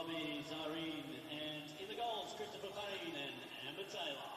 Robbie Zareen, and in the goals, Christopher Payne and Amber Taylor.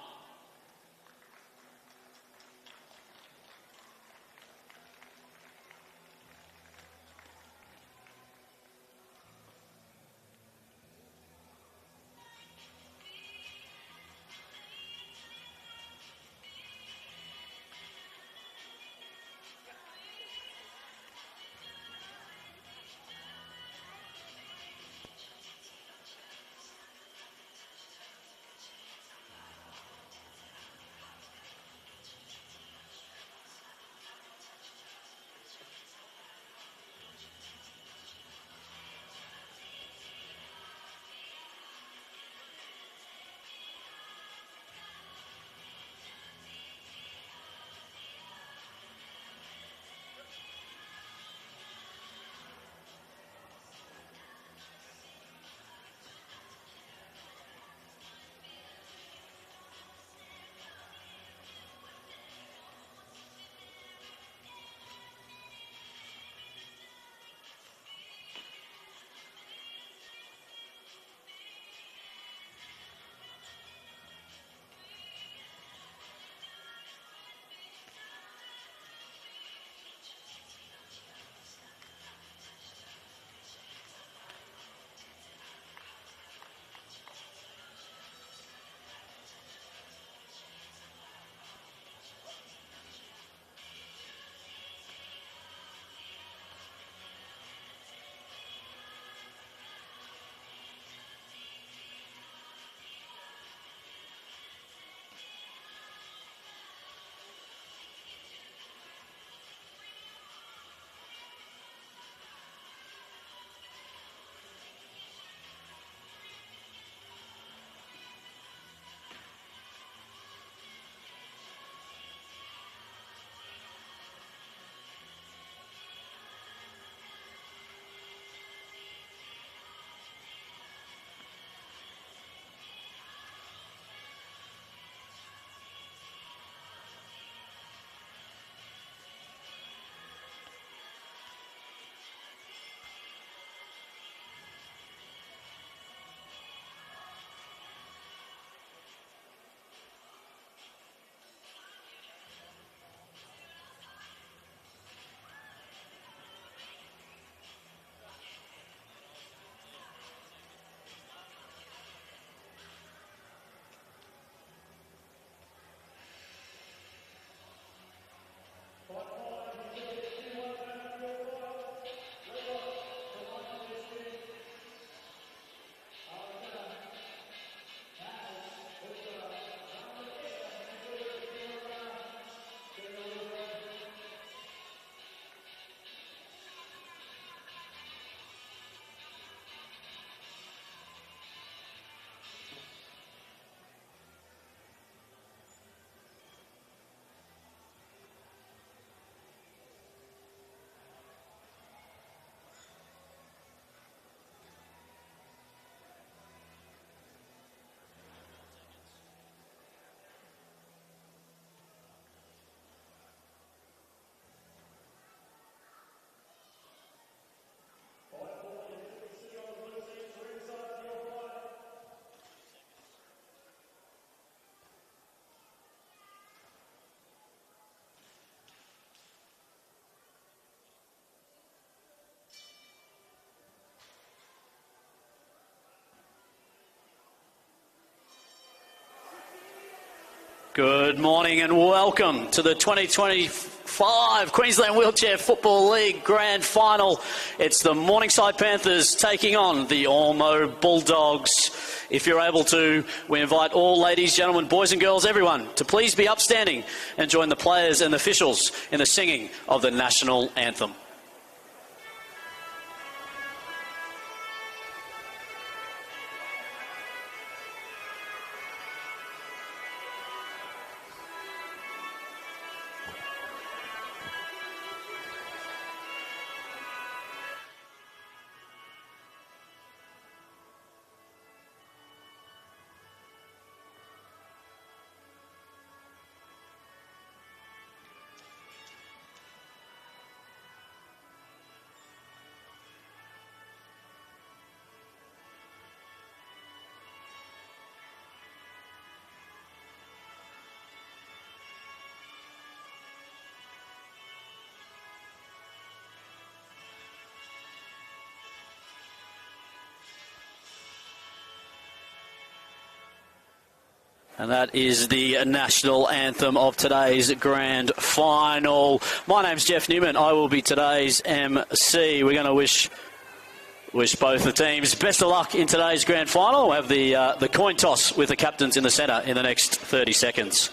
Good morning and welcome to the 2025 Queensland Wheelchair Football League Grand Final. It's the Morningside Panthers taking on the Ormo Bulldogs. If you're able to, we invite all ladies, gentlemen, boys and girls, everyone, to please be upstanding and join the players and officials in the singing of the National Anthem. And that is the national anthem of today's grand final. My name's Jeff Newman. I will be today's MC. We're going to wish both the teams best of luck in today's grand final. We'll have the coin toss with the captains in the centre in the next 30 seconds.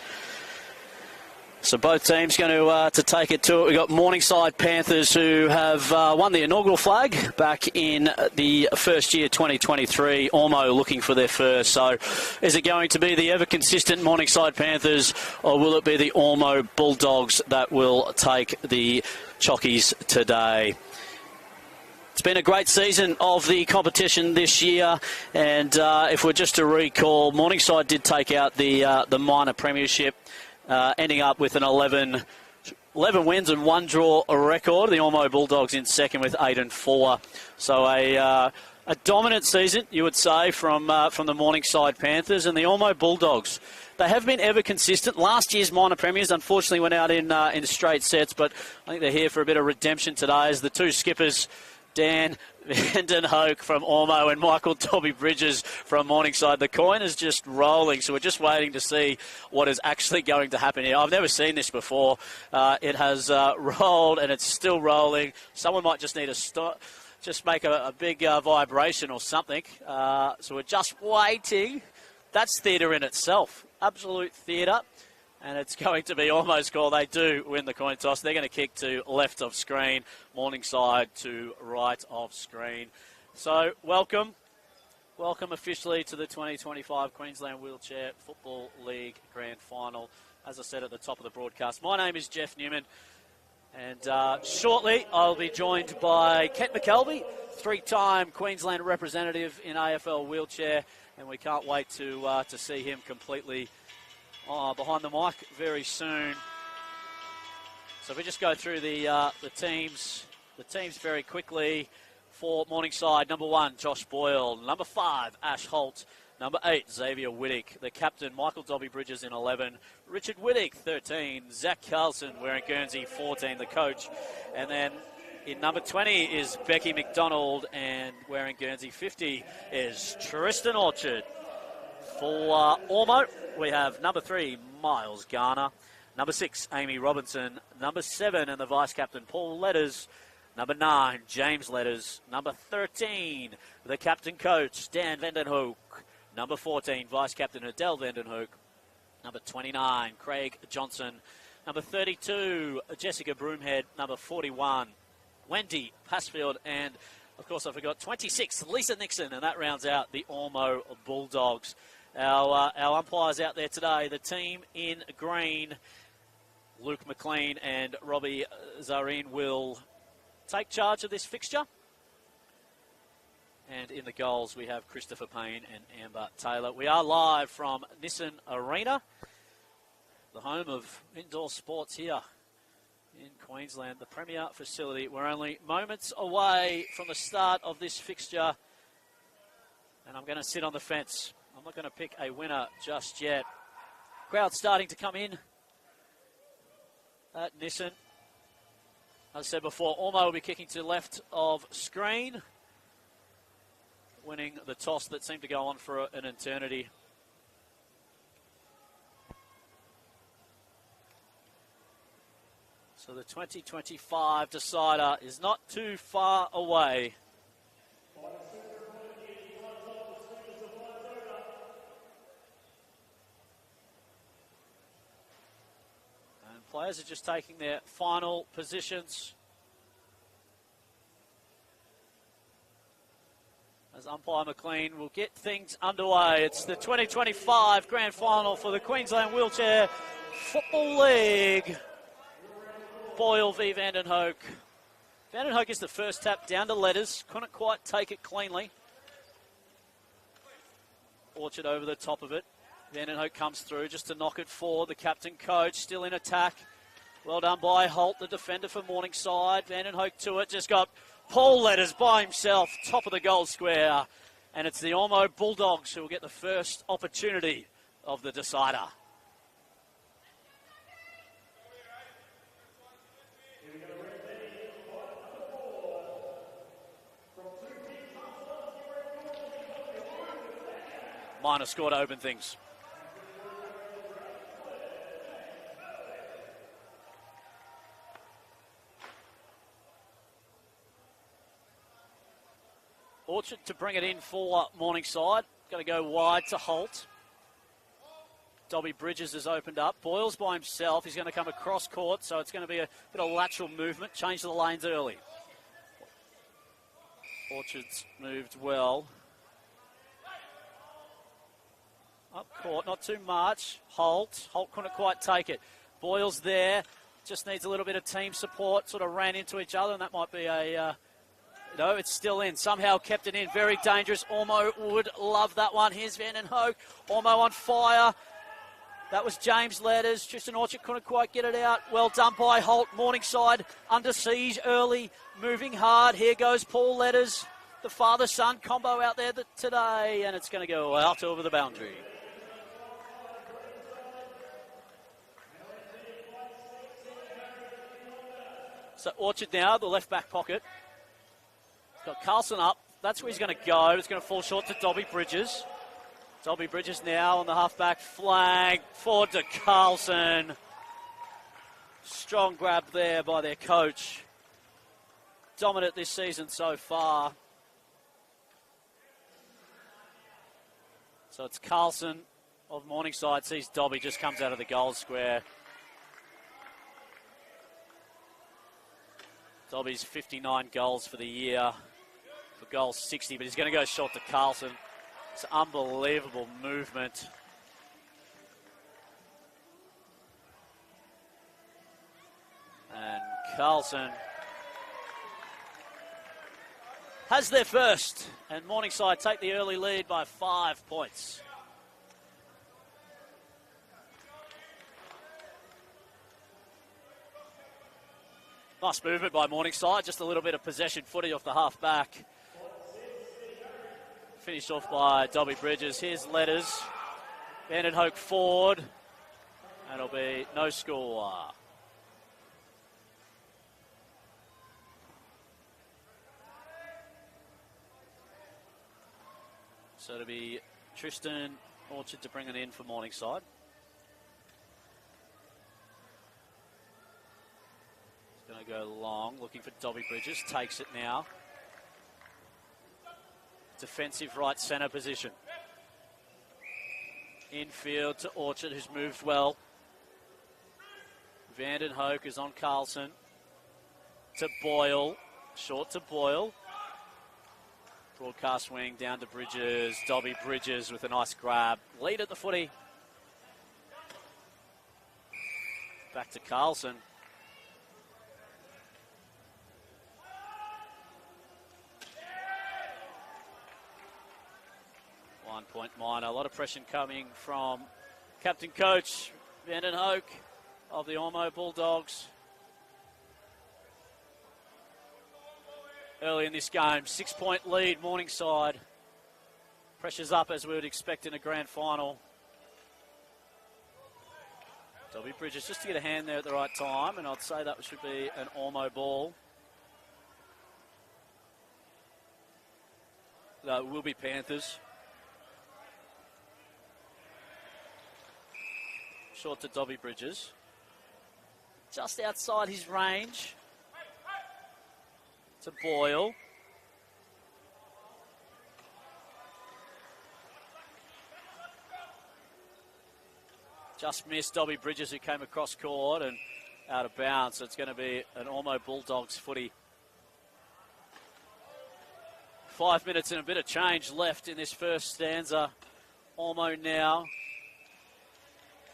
So both teams going to take it to it. We've got Morningside Panthers, who have won the inaugural flag back in the first year, 2023. Ormo looking for their first. So is it going to be the ever-consistent Morningside Panthers, or will it be the Ormo Bulldogs that will take the chockies today? It's been a great season of the competition this year, and if we're just to recall, Morningside did take out the minor premiership, ending up with an 11 wins and 1 draw record. The Ormo Bulldogs in second with 8-4. So a dominant season, you would say, from the Morningside Panthers. And the Ormo Bulldogs, they have been ever consistent. Last year's minor premiers unfortunately went out in straight sets, but I think they're here for a bit of redemption today as the two skippers, Dan Vandenhoek from Ormo and Michael Dobby Bridges from Morningside. The coin is just rolling, so we're just waiting to see what is actually going to happen here. I've never seen this before. It has rolled, and it's still rolling. Someone might just need to stop, just make a big vibration or something. So we're just waiting. That's theatre in itself. Absolute theatre. And it's going to be almost called. They do win the coin toss. They're going to kick to left of screen, Morningside to right of screen. So welcome officially to the 2025 Queensland Wheelchair Football League Grand Final. As I said at the top of the broadcast, my name is Jeff Newman, and shortly I'll be joined by Kent McKelvey, 3-time Queensland representative in AFL Wheelchair, and we can't wait to see him completely behind the mic very soon. So if we just go through the teams very quickly. For Morningside, number 1, Josh Boyle. Number 5, Ash Holt. Number 8, Xavier Whittick. The captain, Michael Dobby Bridges in 11. Richard Whittick, 13. Zach Carlson wearing Guernsey, 14, the coach. And then in number 20 is Becky McDonald, and wearing Guernsey, 50 is Tristan Orchard. For Ormo, we have number 3, Miles Garner. Number 6, Amy Robinson. Number 7, and the vice-captain, Paul Letters. Number 9, James Letters. Number 13, the captain-coach, Dan Vandenhoek. Number 14, vice-captain, Adele Vandenhoek. Number 29, Craig Johnson. Number 32, Jessica Broomhead. Number 41, Wendy Passfield. And, of course, I forgot, 26, Lisa Nixon. And that rounds out the Ormo Bulldogs. Our umpires out there today, the team in green, Luke McLean and Robbie Zareen will take charge of this fixture. And in the goals, we have Christopher Payne and Amber Taylor. We are live from Nissan Arena, the home of indoor sports here in Queensland, the premier facility. We're only moments away from the start of this fixture, and I'm going to sit on the fence. I'm not going to pick a winner just yet. Crowd starting to come in at Nissan. As I said before, Ormo will be kicking to left of screen, winning the toss that seemed to go on for an eternity. So the 2025 decider is not too far away. Players are just taking their final positions as umpire McLean will get things underway. It's the 2025 grand final for the Queensland Wheelchair Football League. Boyle v Vandenhoek. Vandenhoek is the first tap down to Letters. Couldn't quite take it cleanly. Orchard over the top of it. Vandenhoek comes through just to knock it forward. The captain coach still in attack. Well done by Holt, the defender for Morningside. Vandenhoek to it. Just got Paul Letters by himself, top of the goal square. And it's the Ormo Bulldogs who will get the first opportunity of the decider. Minor score to open things. Orchard to bring it in for Morningside. Going to go wide to Holt. Dobby Bridges has opened up. Boyle's by himself. He's going to come across court, so it's going to be a bit of lateral movement. Change the lanes early. Orchard's moved well. Up court, not too much. Holt couldn't quite take it. Boyle's there. Just needs a little bit of team support. Sort of ran into each other, and that might be a... No, it's still in. Somehow kept it in. Very dangerous. Ormo would love that one. Here's Van den Hoek. Ormo on fire. That was James Letters. Tristan Orchard couldn't quite get it out. Well done by Holt. Morningside under siege early. Moving hard. Here goes Paul Letters. The father-son combo out there today. And it's going to go out over the boundary. So Orchard now, the left back pocket. Got Carlson up. That's where he's going to go. It's going to fall short to Dobby Bridges. Dobby Bridges now on the half-back flank. Forward to Carlson. Strong grab there by their coach. Dominant this season so far. So it's Carlson of Morningside. Sees Dobby just comes out of the goal square. Dobby's 59 goals for the year. For goal 60, but he's going to go short to Carlson. It's unbelievable movement. And Carlson has their first. And Morningside take the early lead by 5 points. Nice movement by Morningside. Just a little bit of possession footy off the half-back. Finished off by Dobby Bridges. Here's Letters. Van den Hoek forward. And it'll be no score. So it'll be Tristan Orchard to bring it in for Morningside. He's going to go long, looking for Dobby Bridges. Takes it now. Defensive right centre position. Infield to Orchard, who's moved well. Van den Hoek is on Carlson. To Boyle. Short to Boyle. Broadcast wing down to Bridges. Dobby Bridges with a nice grab. Lead at the footy. Back to Carlson. Point minor. A lot of pressure coming from captain coach Van den Hoek of the Ormo Bulldogs. Early in this game, 6-point lead, Morningside. Pressure's up as we would expect in a grand final. Dobby Bridges just to get a hand there at the right time, and I'd say that should be an Ormo ball. That will be Panthers. Short to Dobby Bridges. Just outside his range. To Boyle. Just missed Dobby Bridges, who came across court and out of bounds. So it's going to be an Ormo Bulldogs footy. 5 minutes and a bit of change left in this first stanza. Ormo now.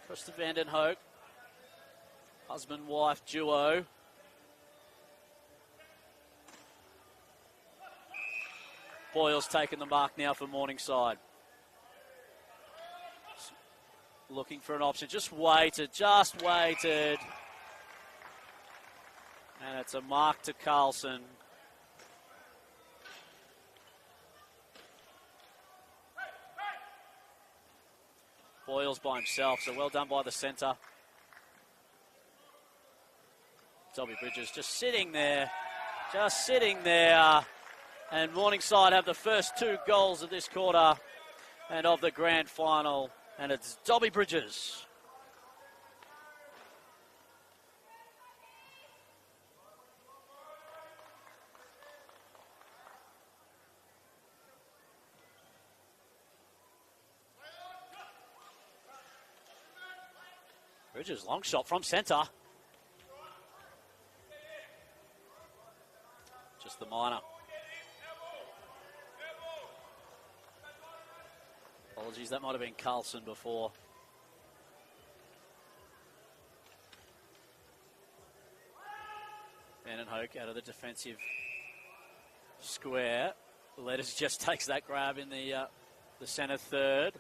Across to Van den Hoek. Husband-wife duo. Boyle's taken the mark now for Morningside. Looking for an option. Just waited. And it's a mark to Carlson. Boyle's by himself, so well done by the centre. Dobby Bridges just sitting there. And Morningside have the first 2 goals of this quarter and of the grand final. And it's Dobby Bridges. Bridges, long shot from centre. Just the minor. Apologies, that might have been Carlson before. Vandenhoek out of the defensive square. Letters just takes that grab in the centre third.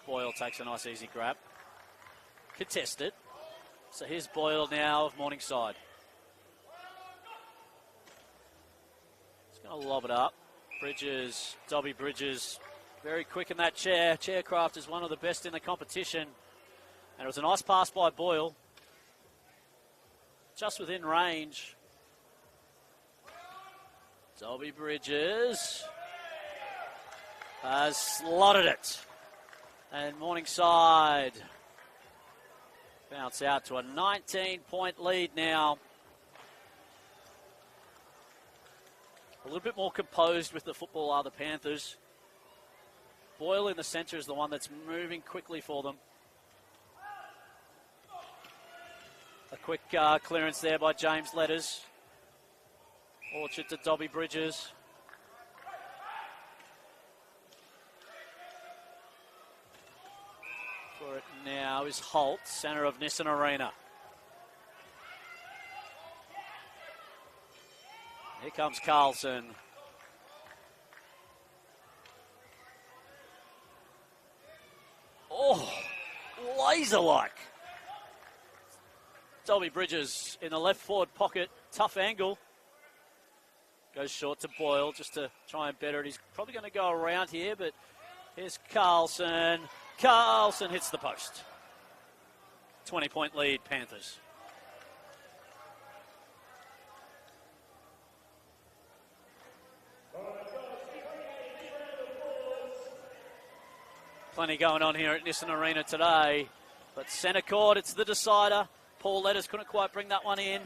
Boyle takes a nice easy grab. Contested. So here's Boyle now of Morningside. He's going to lob it up. Bridges, Dobby Bridges, very quick in that chair. Chaircraft is one of the best in the competition. And it was a nice pass by Boyle. Just within range. Dobby Bridges has slotted it. And Morningside bounce out to a 19-point lead now. A little bit more composed with the football are the Panthers. Boyle in the centre is the one that's moving quickly for them. A quick clearance there by James Letters. Orchard to Dobby Bridges. For it now is Holt, centre of Nissan Arena. Here comes Carlson. Oh, laser-like. Dobby Bridges in the left forward pocket, tough angle. Goes short to Boyle just to try and better it. He's probably going to go around here, but here's Carlson. Carlson hits the post. 20-point lead, Panthers. Plenty going on here at Nissan Arena today. But centre court, it's the decider. Paul Letters couldn't quite bring that one in.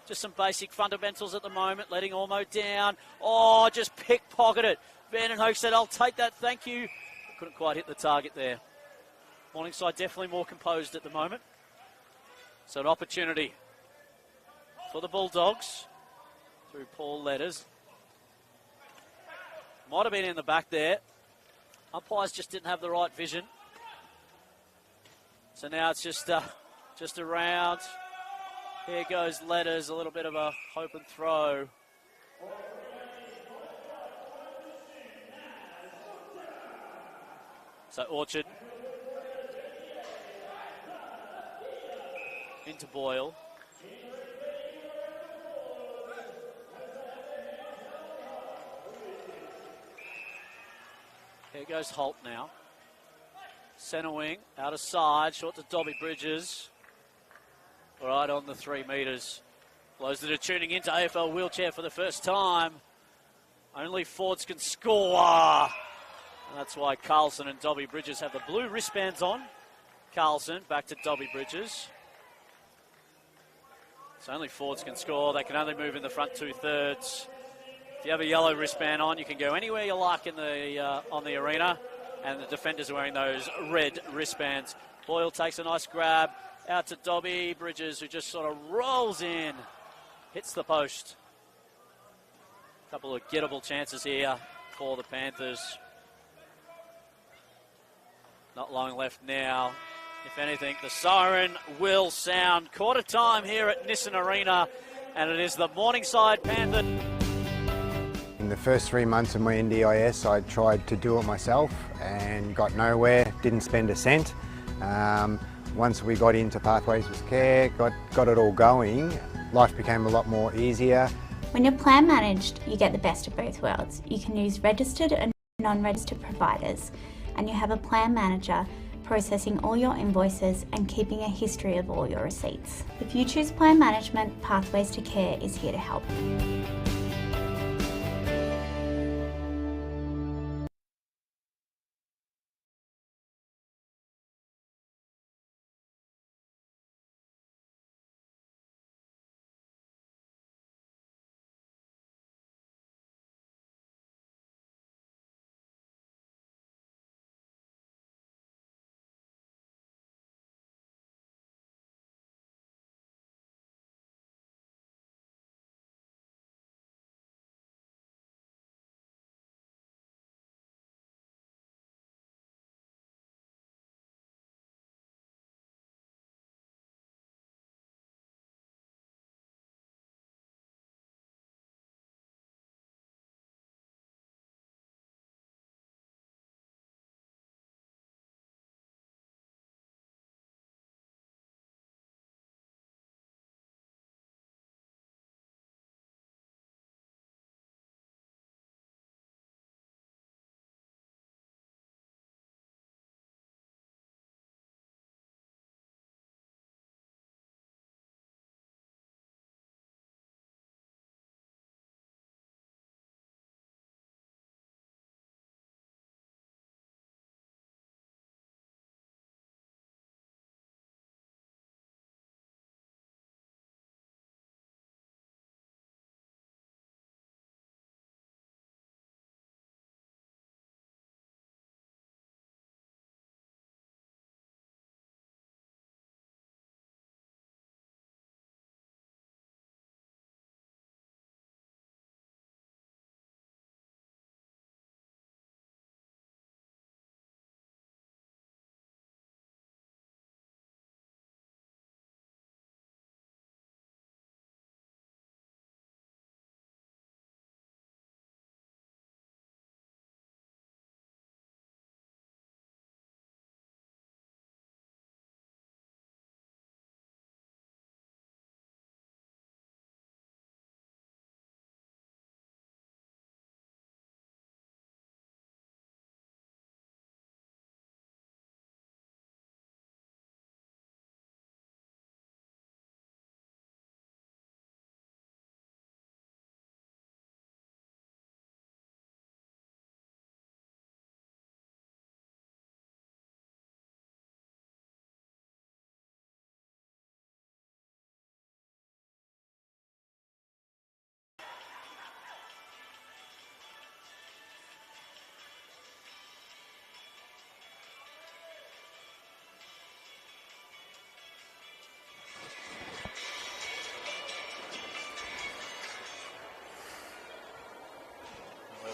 Just some basic fundamentals at the moment. Letting Ormo down. Oh, just pickpocketed. Vandenhoek said, I'll take that, thank you. Couldn't quite hit the target there. Morningside definitely more composed at the moment. So an opportunity for the Bulldogs through Paul Letters. Might have been in the back there. Umpires just didn't have the right vision. So now it's just around. Here goes Letters, a little bit of a hope and throw. So Orchard into Boyle. Here goes Holt now. Centre wing, out of side, short to Dobby Bridges. Right on the 3 metres. Those that are tuning into AFL Wheelchair for the first time, only Fords can score. And that's why Carlson and Dobby Bridges have the blue wristbands on. Carlson back to Dobby Bridges. So only Fords can score. They can only move in the front 2/3. If you have a yellow wristband on, you can go anywhere you like in the on the arena. And the defenders are wearing those red wristbands. Boyle takes a nice grab out to Dobby Bridges, who just sort of rolls in, hits the post. A couple of gettable chances here for the Panthers. Not long left now. If anything, the siren will sound. Quarter time here at Nissan Arena, and it is the Morningside Panthers. In the first 3 months of my NDIS, I tried to do it myself and got nowhere, didn't spend a cent. Once we got into Pathways with Care, got it all going, life became a lot more easier. When you're plan managed, you get the best of both worlds. You can use registered and non-registered providers, and you have a plan manager processing all your invoices and keeping a history of all your receipts. If you choose plan management, Pathways to Care is here to help.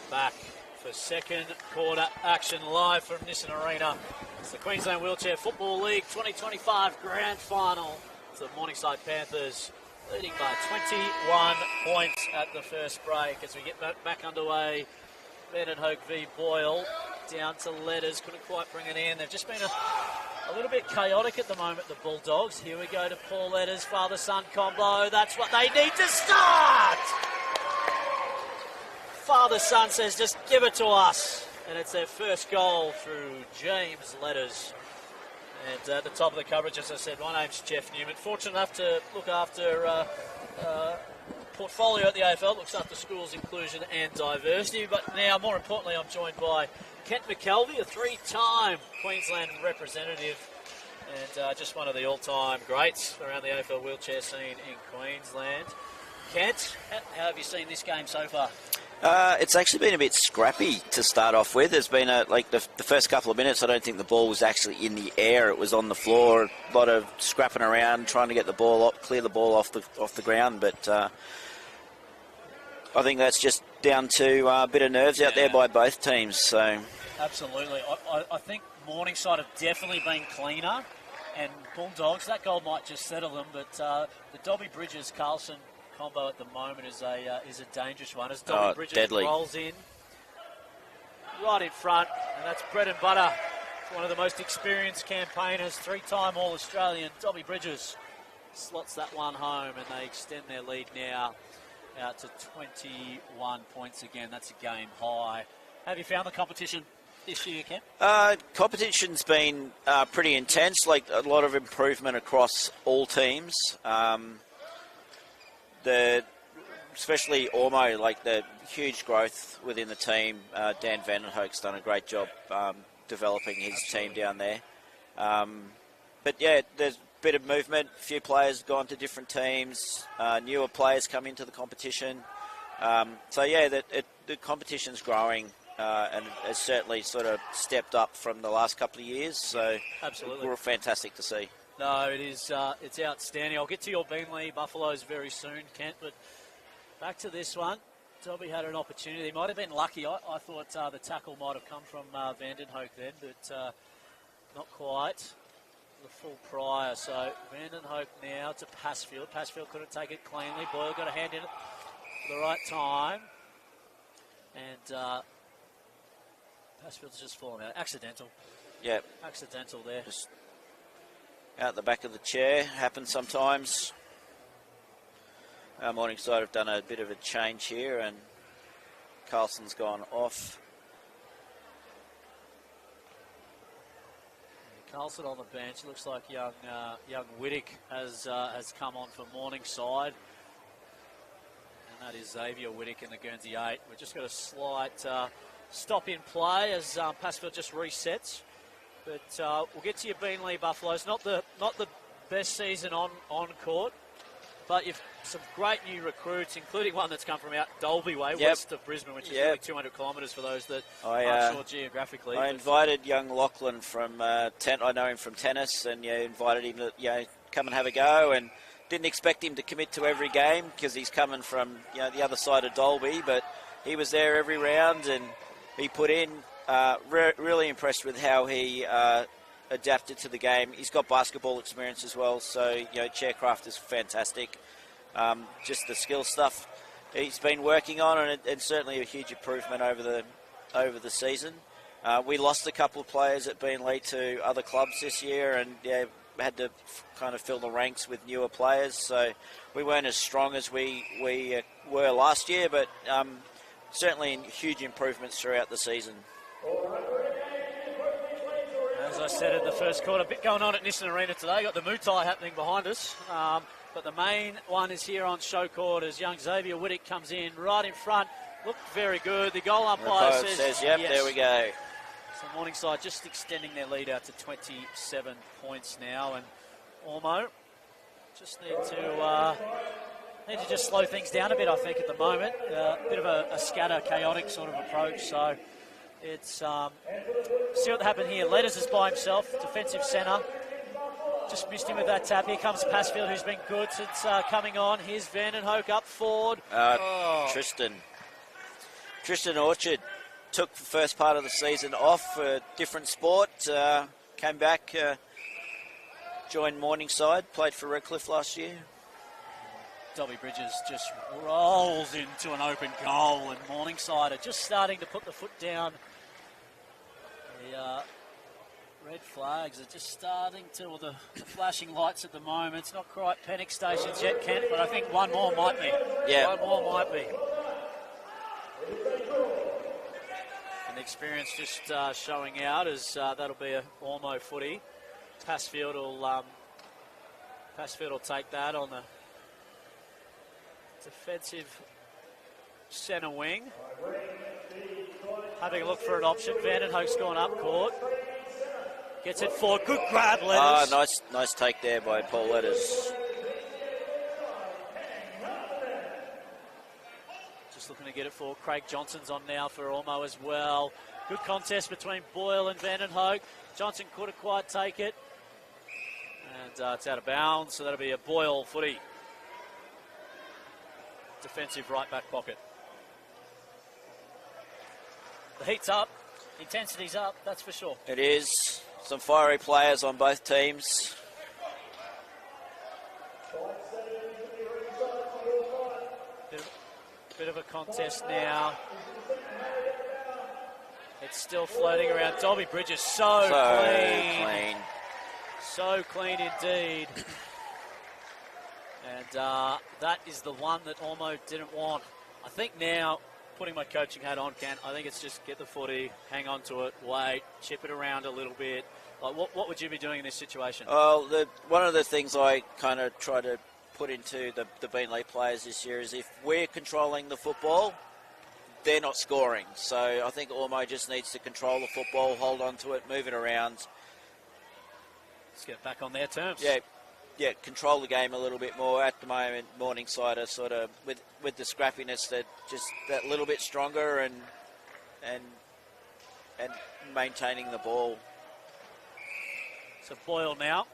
back for second quarter action live from Nissan Arena. It's the Queensland Wheelchair Football League 2025 Grand Final. It's the Morningside Panthers leading by 21 points at the first break. As we get back underway, Vandenhoek v Boyle down to Letters, couldn't quite bring it in. They've just been a little bit chaotic at the moment, the Bulldogs. Here we go to Paul Letters, father-son combo. That's what they need to start! Father-son says, just give it to us. And it's their first goal through James Letters. And at the top of the coverage, as I said, my name's Jeff Newman. Fortunate enough to look after portfolio at the AFL, looks after schools, inclusion and diversity. But now, more importantly, I'm joined by Kent McKelvey, a three-time Queensland representative and just one of the all-time greats around the AFL wheelchair scene in Queensland. Kent, how have you seen this game so far? It's actually been a bit scrappy to start off with. There's been the first couple of minutes, I don't think the ball was actually in the air. It was on the floor. A lot of scrapping around, trying to get the ball up, clear the ball off the ground. But I think that's just down to a bit of nerves out there by both teams. So absolutely, I think Morningside have definitely been cleaner, and Bulldogs, that goal might just settle them. But the Dobby Bridges Carlson combo at the moment is a dangerous one as Dobby Bridges deadly. Rolls in right in front, and that's bread and butter. One of the most experienced campaigners, three-time All-Australian Dobby Bridges slots that one home, and they extend their lead now out to 21 points again. That's a game high. Have you found the competition this year, Ken? Competition's been pretty intense, like a lot of improvement across all teams. Especially Ormo, like the huge growth within the team. Dan Vandenhoek's done a great job developing his team down there. But yeah, there's a bit of movement. A few players gone to different teams. Newer players come into the competition. So yeah, the competition's growing and has certainly sort of stepped up from the last couple of years. So absolutely, we're fantastic to see. No, it is. It's outstanding. I'll get to your Beenleigh Buffaloes very soon, Kent. But back to this one. Dobby had an opportunity. He might have been lucky. I thought the tackle might have come from Vandenhoek then, but not quite. The full prior. So Vandenhoek now to Passfield. Passfield couldn't take it cleanly. Boyle got a hand in it for the right time. And Passfield's just fallen out. Accidental. Yep. Accidental there. Just out the back of the chair. Happens sometimes. Morningside have done a bit of a change here, and Carlson's gone off. Carlson on the bench. Looks like young Whittick has come on for Morningside. And that is Xavier Whittick in the Guernsey 8. We've just got a slight stop in play as Passfield just resets. But we'll get to your Beenleigh Buffaloes. Not the best season on court, but you've some great new recruits, including one that's come from out Dalby way, west of Brisbane, which is nearly 200 kilometres for those that aren't sure geographically. I invited young Lachlan from I know him from tennis, and invited him to come and have a go, and didn't expect him to commit to every game because he's coming from the other side of Dalby, but he was there every round and he put in. Really impressed with how he adapted to the game. He's got basketball experience as well, so chaircraft is fantastic. Just the skill stuff he's been working on, and certainly a huge improvement over the season. We lost a couple of players at Beenleigh to other clubs this year, and had to kind of fill the ranks with newer players. So we weren't as strong as we were last year, but certainly huge improvements throughout the season. As I said in the first quarter, a bit going on at Nissan Arena today. Got the Muay Thai happening behind us. But the main one is here on show court as young Xavier Whittick comes in right in front. Looked very good. The goal umpire says yep, yes. There we go. So Morningside just extending their lead out to 27 points now. And Ormo just need to just slow things down a bit, I think, at the moment. A bit of a scatter, chaotic sort of approach. So it's see what happened here. Letters is by himself, defensive centre. Just missed him with that tap. Here comes Passfield, who's been good since coming on. Here's Vandenhoek up forward. Tristan Tristan Orchard took the first part of the season off for a different sport, came back, joined Morningside, played for Redcliffe last year. Dobby Bridges just rolls into an open goal, and Morningside are just starting to put the foot down. The red flags are just starting to, or the flashing lights at the moment. It's not quite panic stations yet, Kent, but I think one more might be. Yeah. One more might be. And the experience just showing out as that'll be a Ormo footy. Passfield will take that on the defensive centre wing. Having a look for an option. Vandenhoek's gone up court. Gets it forward. Good grab, Letters. Nice take there by Paul Letters. Just looking to get it forward. Craig Johnson's on now for Ormo as well. Good contest between Boyle and Vandenhoek. Johnson couldn't quite take it. And it's out of bounds, so that'll be a Boyle footy. Defensive right back pocket. The heat's up, intensity's up, that's for sure. It is. Some fiery players on both teams. Bit of a contest now. It's still floating around. Dobby Bridges so clean. So clean indeed. And that is the one that Ormo didn't want. I think now, putting my coaching hat on, Ken, I think it's just get the footy, hang on to it, wait, chip it around a little bit. Like, what would you be doing in this situation? Well, one of the things I kind of try to put into the Beenleigh players this year is if we're controlling the football, they're not scoring. So I think Ormo just needs to control the football, hold on to it, move it around. Let's get back on their terms. Yeah, control the game a little bit more. At the moment, Morningside are sort of with the scrappiness, that just that little bit stronger and maintaining the ball. So Boyle now,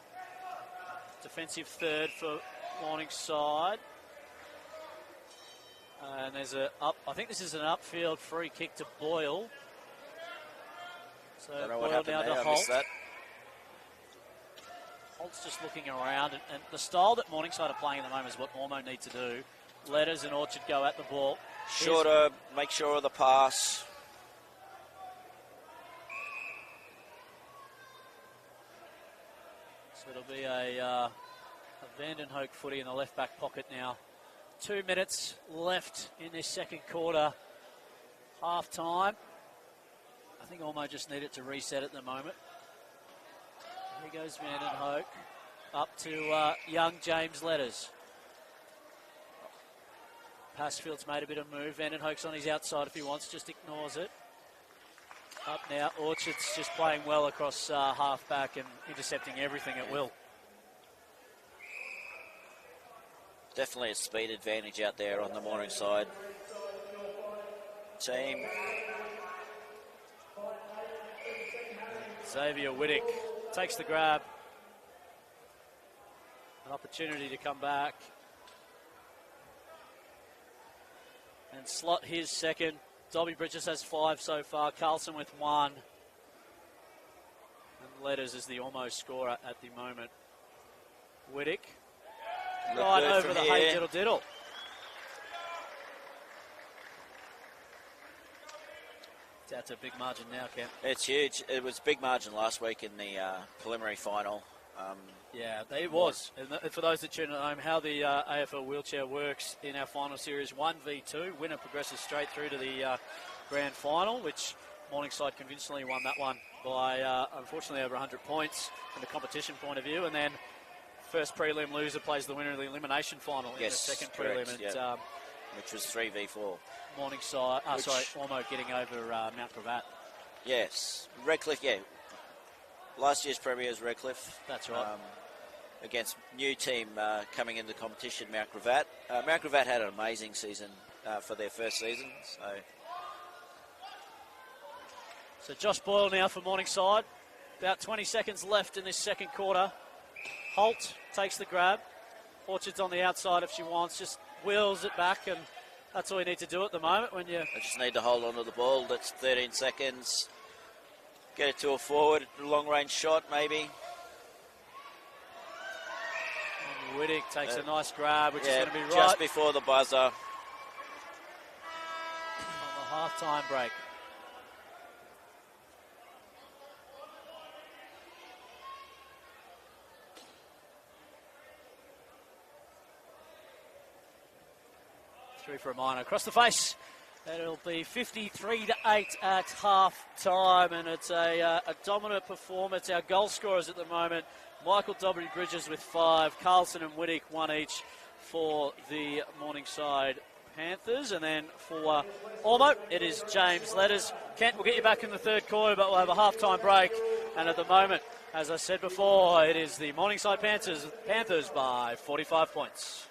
defensive third for Morningside, and there's I think this is an upfield free kick to Boyle. So Boyle now to Holt. Holt's just looking around, and the style that Morningside are playing at the moment is what Ormo need to do. Letters and Orchard go at the ball. Shorter, make sure of the pass. So it'll be a Vandenhoek footy in the left back pocket now. 2 minutes left in this second quarter. Half time. I think Ormo just needed to reset at the moment. Here goes Vandenhoek up to young James Letters. Passfield's made a bit of move. Vandenhoek's on his outside if he wants, just ignores it. Up now, Orchard's just playing well across half back and intercepting everything at will. Definitely a speed advantage out there on the Morningside team. Xavier Whittick takes the grab. An opportunity to come back and slot his second. Dobby Bridges has 5 so far. Carlson with 1. And Letters is the almost scorer at the moment. Whittick. Right over the hay diddle diddle. It's out to a big margin now, Ken. It's huge. It was a big margin last week in the preliminary final. Yeah, it was. And for those that tune at home, how the AFL wheelchair works in our final series 1v2. Winner progresses straight through to the grand final, which Morningside convincingly won that one by, unfortunately, over 100 points from the competition point of view. And then first prelim loser plays the winner of the elimination final in the second prelim. And, which was 3v4. Morningside, Ormo getting over Mount Gravatt. Yes, Redcliffe, last year's premiers Redcliffe. That's right. Against new team coming into competition, Mount Gravatt. Mount Gravatt had an amazing season for their first season. So Josh Boyle now for Morningside. About 20 seconds left in this second quarter. Holt takes the grab. Orchard's on the outside if she wants. Just wheels it back and That's all you need to do at the moment when you... They just need to hold on to the ball. That's 13 seconds. Get it to a forward, long-range shot maybe. And Whittick takes a nice grab, which is going to be right just before the buzzer. on the half-time break. Three for a minor across the face. And it'll be 53-8 at half-time, and it's a dominant performance. Our goal scorers at the moment, Michael W. Bridges with 5, Carlson and Whittick 1 each for the Morningside Panthers. And then for Ormo, it is James Letters. Kent, we'll get you back in the third quarter, but we'll have a half-time break. And at the moment, as I said before, it is the Morningside Panthers by 45 points.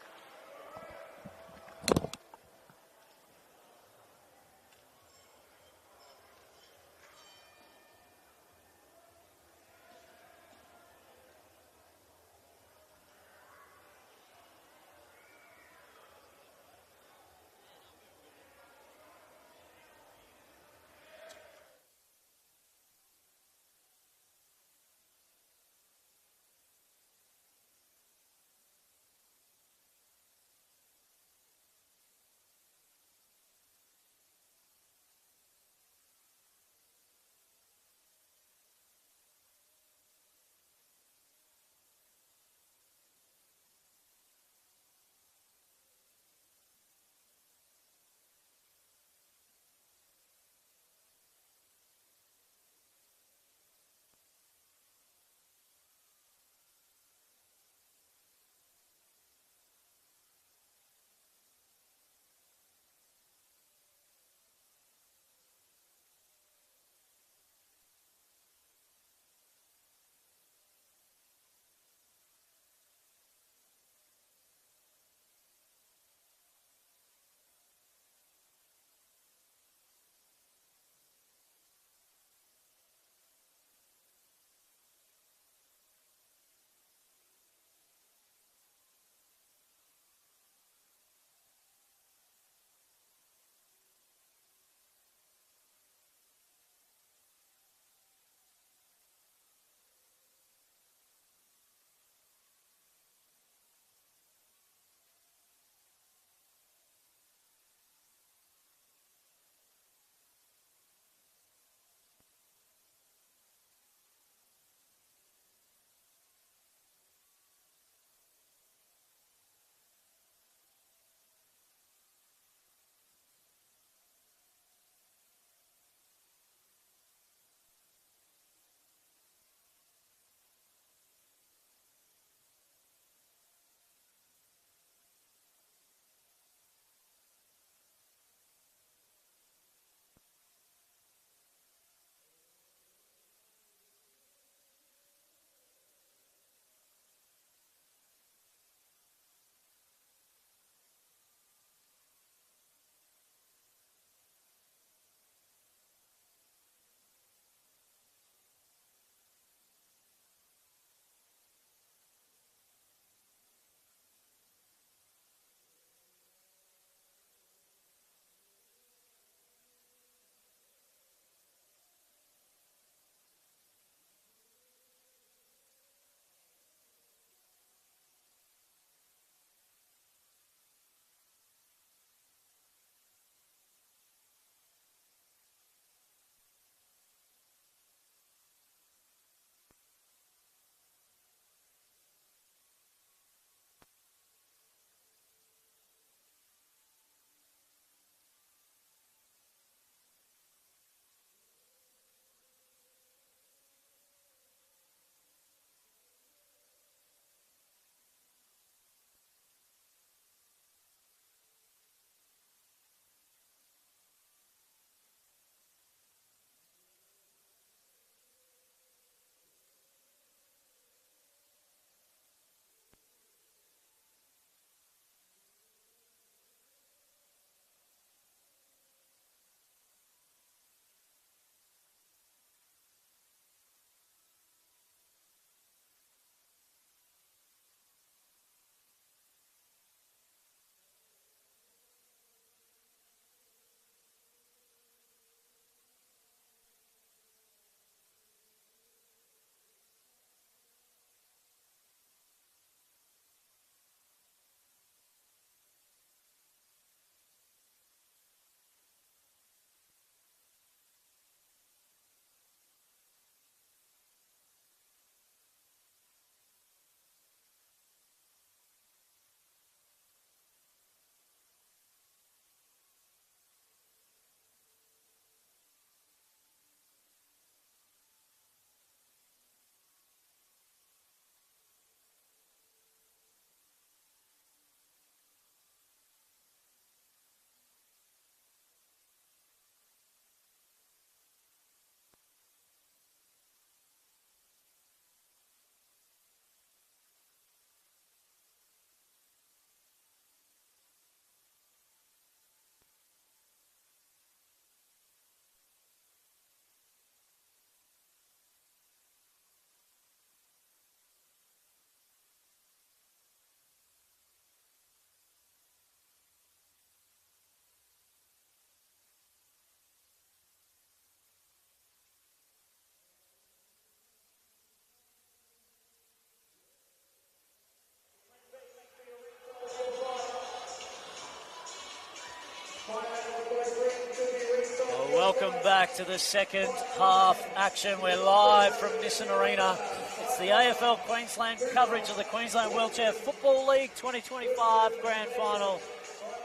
Welcome back to the second half action. We're live from Nissan Arena. It's the AFL Queensland coverage of the Queensland Wheelchair Football League 2025 Grand Final.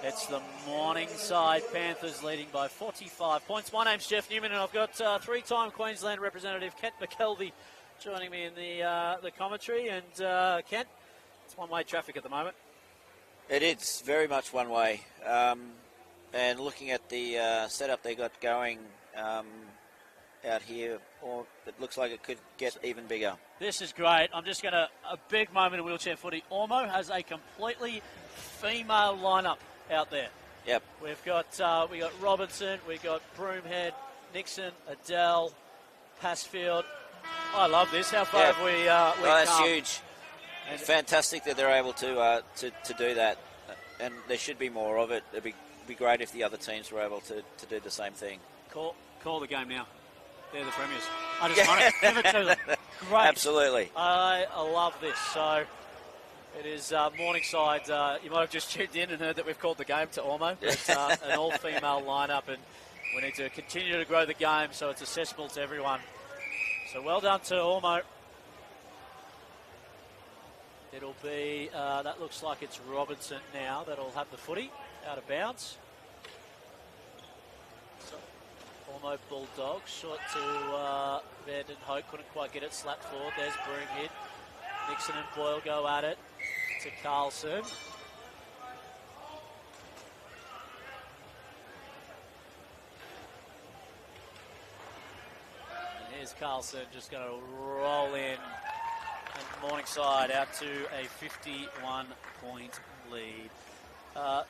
It's the Morningside Panthers leading by 45 points. My name's Jeff Newman, and I've got three-time Queensland representative Kent McKelvey joining me in the commentary. And Kent, it's one-way traffic at the moment. It is very much one way. And looking at the setup they got going out here, it looks like it could get even bigger. This is great. I'm just going to, a big moment in wheelchair footy. Ormo has a completely female lineup out there. Yep. We've got we got Robinson, we got Broomhead, Nixon, Adele, Passfield. I love this. How far have we that's come? huge. And fantastic that they're able to do that, and there should be more of it. It'd be great if the other teams were able to do the same thing. Call the game now. They're the premiers. I just want to give it to them. Great. Absolutely. I love this. So it is Morningside. You might have just tuned in and heard that we've called the game to Ormo. It's an all-female lineup, and we need to continue to grow the game so it's accessible to everyone. So well done to Ormo. It'll be, that looks like it's Robinson now that'll have the footy out of bounds. So, Ormo Bulldogs, short to Vanden Hoke, couldn't quite get it, slapped forward. There's Broomhead. Nixon and Boyle go at it to Carlson. And here's Carlson just going to roll in. And Morningside out to a 51-point lead.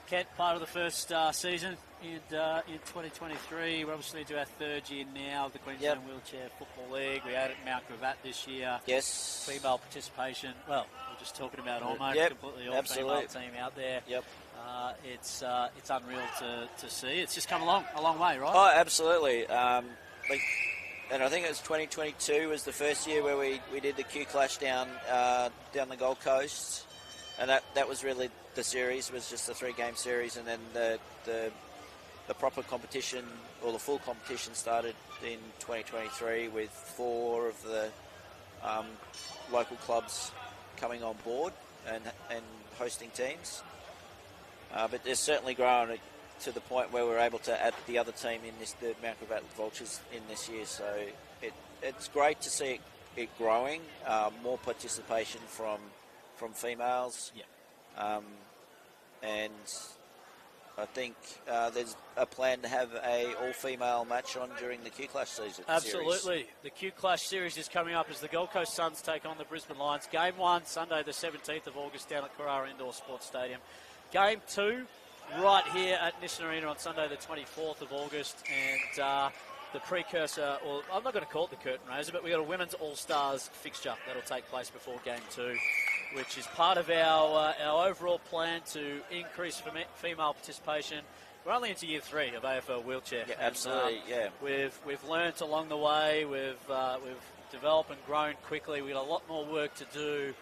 Kent, part of the first season in 2023. We're obviously into our third year now of the Queensland Wheelchair Football League. We had it at Mount Gravatt this year. Yes. Female participation. Well, we're just talking about almost completely all-female team out there. Yep. It's unreal to see. It's just come a long way, right? Oh, absolutely. And I think it was 2022 was the first year where we did the Q Clash down the Gold Coast, and that was really the series. It was just a 3-game series, and then the proper competition, or the full competition, started in 2023 with 4 of the local clubs coming on board and hosting teams. But there's certainly grown to the point where we're able to add the other team in the Mount Gravatt Vultures in this year. So it's great to see it growing, more participation from females. Yeah. And I think there's a plan to have a all-female match on during the Q Clash season. Absolutely. Series. The Q Clash series is coming up as the Gold Coast Suns take on the Brisbane Lions. Game 1, Sunday the 17th of August down at Carrara Indoor Sports Stadium. Game 2, right here at Nissan Arena on Sunday the 24th of August, and the precursor, or I'm not going to call it the curtain raiser, but we've got a Women's All-Stars fixture that'll take place before Game 2, which is part of our overall plan to increase female participation. We're only into year 3 of AFL Wheelchair. Yeah, absolutely, We've learnt along the way, we've developed and grown quickly. We've got a lot more work to do,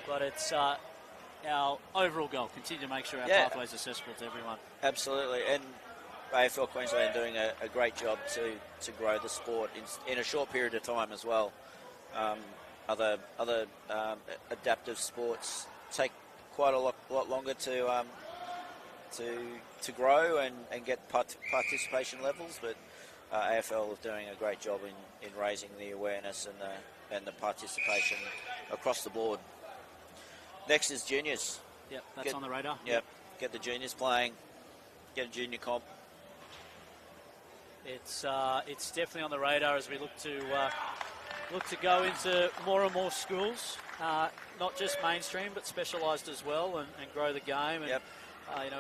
but it's our overall goal, continue to make sure our pathways are accessible to everyone. Absolutely, and AFL Queensland are doing a great job to grow the sport in a short period of time as well. Other adaptive sports take quite a lot longer to grow and get participation levels, but AFL is doing a great job in raising the awareness and the participation across the board. Next is juniors. Yep, that's on the radar. Yep, get the juniors playing, get a junior comp. It's definitely on the radar as we look to go into more and more schools, not just mainstream but specialised as well, and grow the game. And,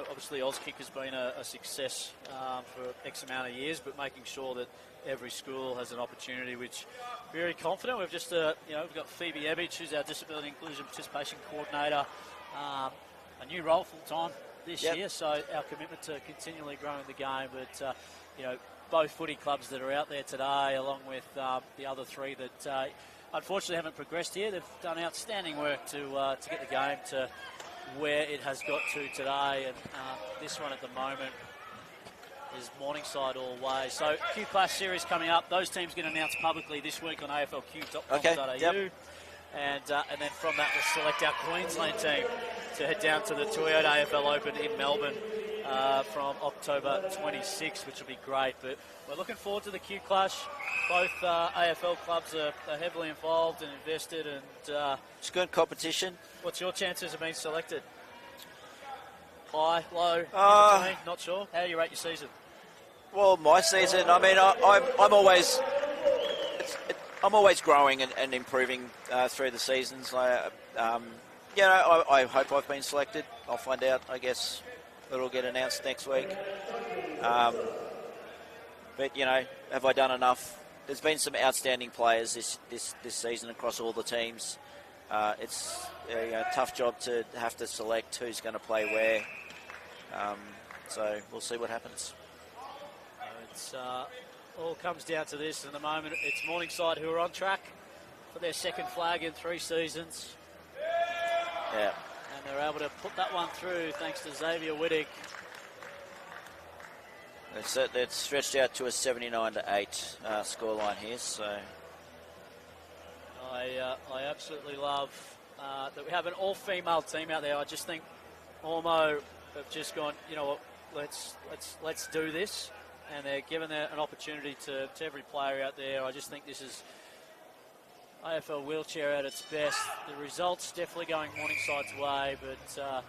obviously Auskick has been a success for X amount of years, but making sure that every school has an opportunity, which very confident. We've just, we've got Phoebe Ebbage, who's our Disability Inclusion Participation Coordinator, a new role full-time this year, so our commitment to continually growing the game. But, both footy clubs that are out there today, along with the other 3 that unfortunately haven't progressed here, they've done outstanding work to get the game to where it has got to today. And this one at the moment is Morningside all way. So Q Clash series coming up. Those teams get announced publicly this week on aflq.com.au. Okay, yep. And then from that we'll select our Queensland team to head down to the Toyota AFL Open in Melbourne from October 26th, which will be great. But we're looking forward to the Q Clash. Both AFL clubs are heavily involved and invested, and It's good competition. what's your chances of being selected? High, low, in between? Not sure. How do you rate your season? Well, my season, I mean, I'm always growing and improving through the seasons. I hope I've been selected. I'll find out. I guess it'll get announced next week. But have I done enough? There's been some outstanding players this season across all the teams. It's a tough job to have to select who's going to play where. So we'll see what happens. It's all comes down to this. At the moment, it's Morningside who are on track for their second flag in 3 seasons. Yeah. And they're able to put that one through thanks to Xavier Wittig. It's stretched out to a 79-8 scoreline here. So I absolutely love that we have an all-female team out there. I just think Ormo have just gone, let's do this, and they're given an opportunity to every player out there. I just think this is AFL wheelchair at its best. The results definitely going Morningside's way, but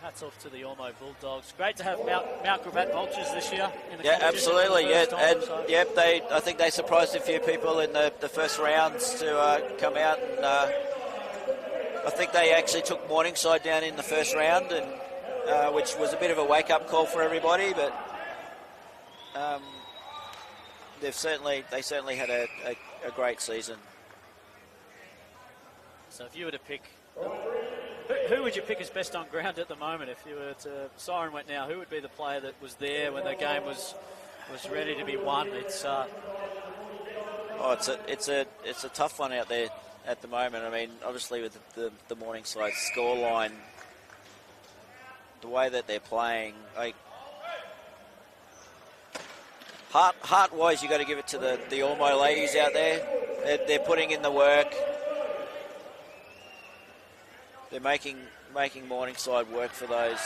hats off to the Ormo Bulldogs. Great to have Mount Gravatt Vultures this year in the competition. Absolutely. For the first time, I think they surprised a few people in the first rounds to come out, and I think they actually took Morningside down in the first round, and which was a bit of a wake-up call for everybody. But they certainly had a great season. So if you were to pick, who would you pick as best on ground at the moment? If you were to siren went now, who would be the player that was there when the game was ready to be won? It's a tough one out there at the moment. I mean, obviously with the Morningside scoreline, the way that they're playing, heart-wise, you got to give it to the Ormo ladies out there. They're putting in the work. They're making Morningside work for those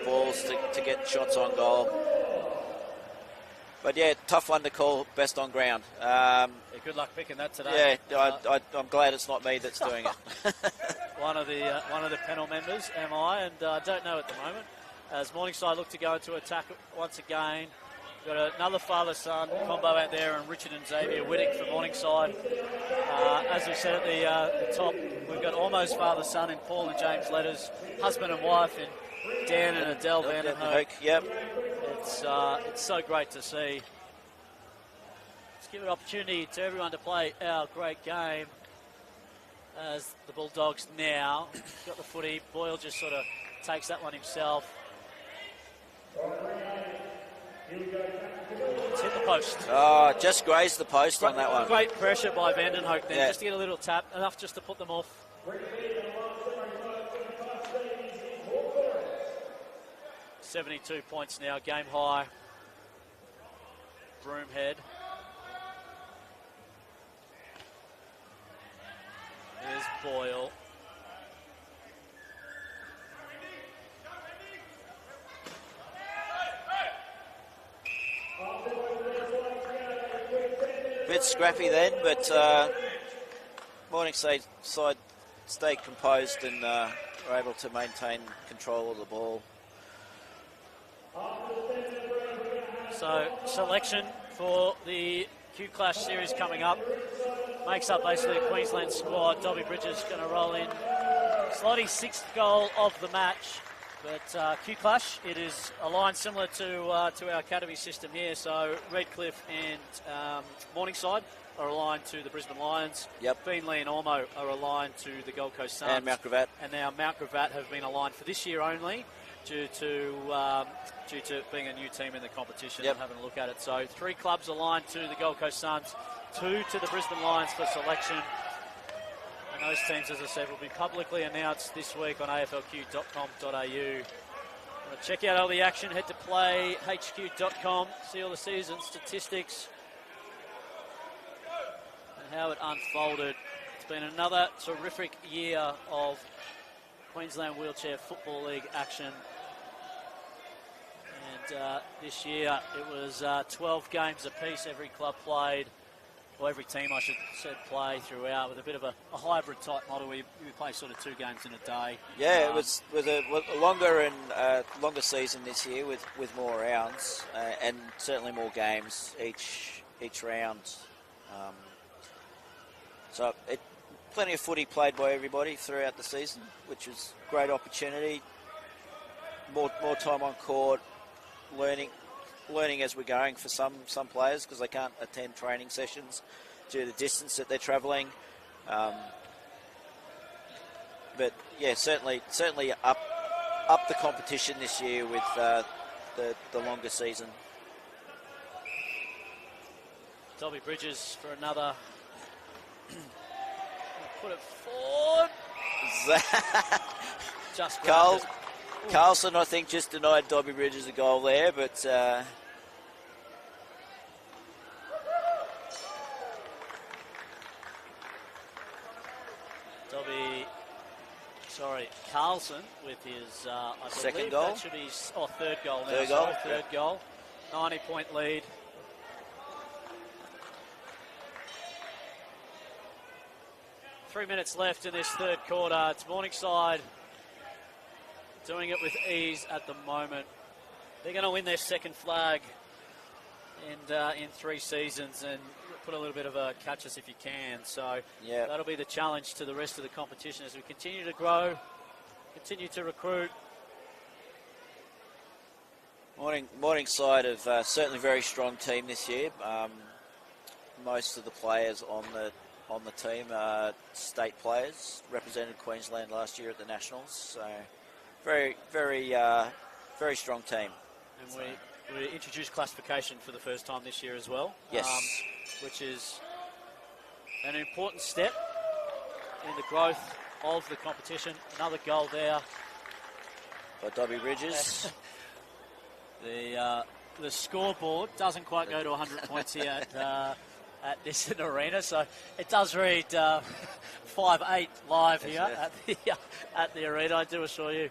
balls to get shots on goal. But yeah, tough one to call best on ground. Good luck picking that today. Yeah, I'm glad it's not me that's doing it. one of the panel members, am I? And I don't know at the moment. As Morningside look to go into attack once again. We've got another father-son combo out there, and Richard and Xavier Wittig for Morningside. As we said at the top, we've got almost father-son in Paul and James Letters, husband and wife in Dan and Adele Vandenhoek. Yep. It's so great to see. Let's give an opportunity to everyone to play our great game as the Bulldogs now got the footy. Boyle just sort of takes that one himself. It's hit the post. Oh, just grazed the post on that one. Great pressure by Vandenhoek then, just to get a little tap, enough just to put them off. 72 points now, game high. Broomhead. There's Boyle. Bit scrappy then, but Morningside stayed composed and were able to maintain control of the ball. So selection for the Q Clash series coming up makes up basically a Queensland squad. Dobby Bridges going to roll in. Slotty's 6th goal of the match. But Q Clash, it is aligned similar to our academy system here. So Redcliffe and Morningside are aligned to the Brisbane Lions. Yep. Beenleigh and Ormo are aligned to the Gold Coast Suns. And Mount Gravatt. And now Mount Gravatt have been aligned for this year only due to being a new team in the competition. Yep. And having a look at it. So 3 clubs aligned to the Gold Coast Suns, 2 to the Brisbane Lions for selection. And those teams, as I said, will be publicly announced this week on aflq.com.au. Check out all the action, head to playhq.com, see all the season statistics and how it unfolded. It's been another terrific year of Queensland Wheelchair Football League action. And this year it was 12 games apiece every club played, or every team I should said play throughout, with a bit of a hybrid type model where we play sort of 2 games in a day. Yeah, it was a longer season this year with more rounds and certainly more games each round. So plenty of footy played by everybody throughout the season, which was a great opportunity. More time on court, learning as we're going for some players because they can't attend training sessions due to the distance that they're travelling. But yeah, certainly up the competition this year with the longer season. Dobby Bridges for another. Put it forward. Just Carlson, I think, just denied Dobby Bridges a goal there, but Carlson with his I second believe goal. That should be third goal now. Third goal. 90-point lead. Three minutes left in this third quarter. It's Morningside doing it with ease at the moment. They're going to win their second flag in 3 seasons and put a little bit of a catch us if you can. So yeah, that'll be the challenge to the rest of the competition as we continue to grow, continue to recruit. Morningside have certainly a very strong team this year. Most of the players on the team are state players, represented Queensland last year at the Nationals. So very strong team. And we introduced classification for the first time this year as well. Yes. Which is an important step in the growth of the competition. Another goal there by Dobby Bridges. The scoreboard doesn't quite go to 100 points here at Nissan Arena, so it does read 5-8 live here at the arena. I do assure you,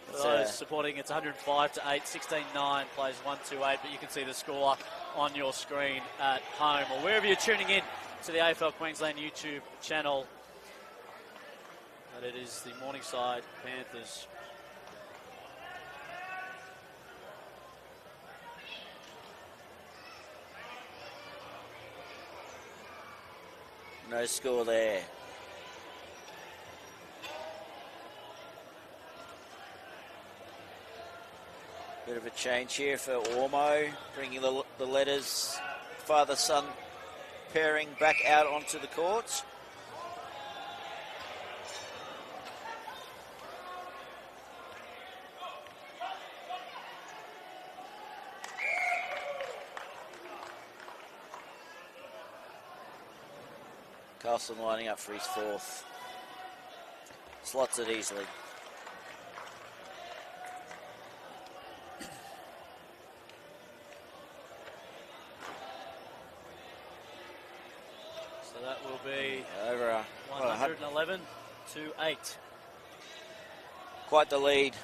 for those supporting, it's 105-8, 16-9 plays 1-2-8, but you can see the score on your screen at home or wherever you're tuning in to the AFL Queensland YouTube channel. But it is the Morningside Panthers. No score there. Bit of a change here for Ormo, bringing the letters father-son pairing back out onto the court. Carlson lining up for his fourth. Slots it easily. So that will be over 111-8. Quite the lead.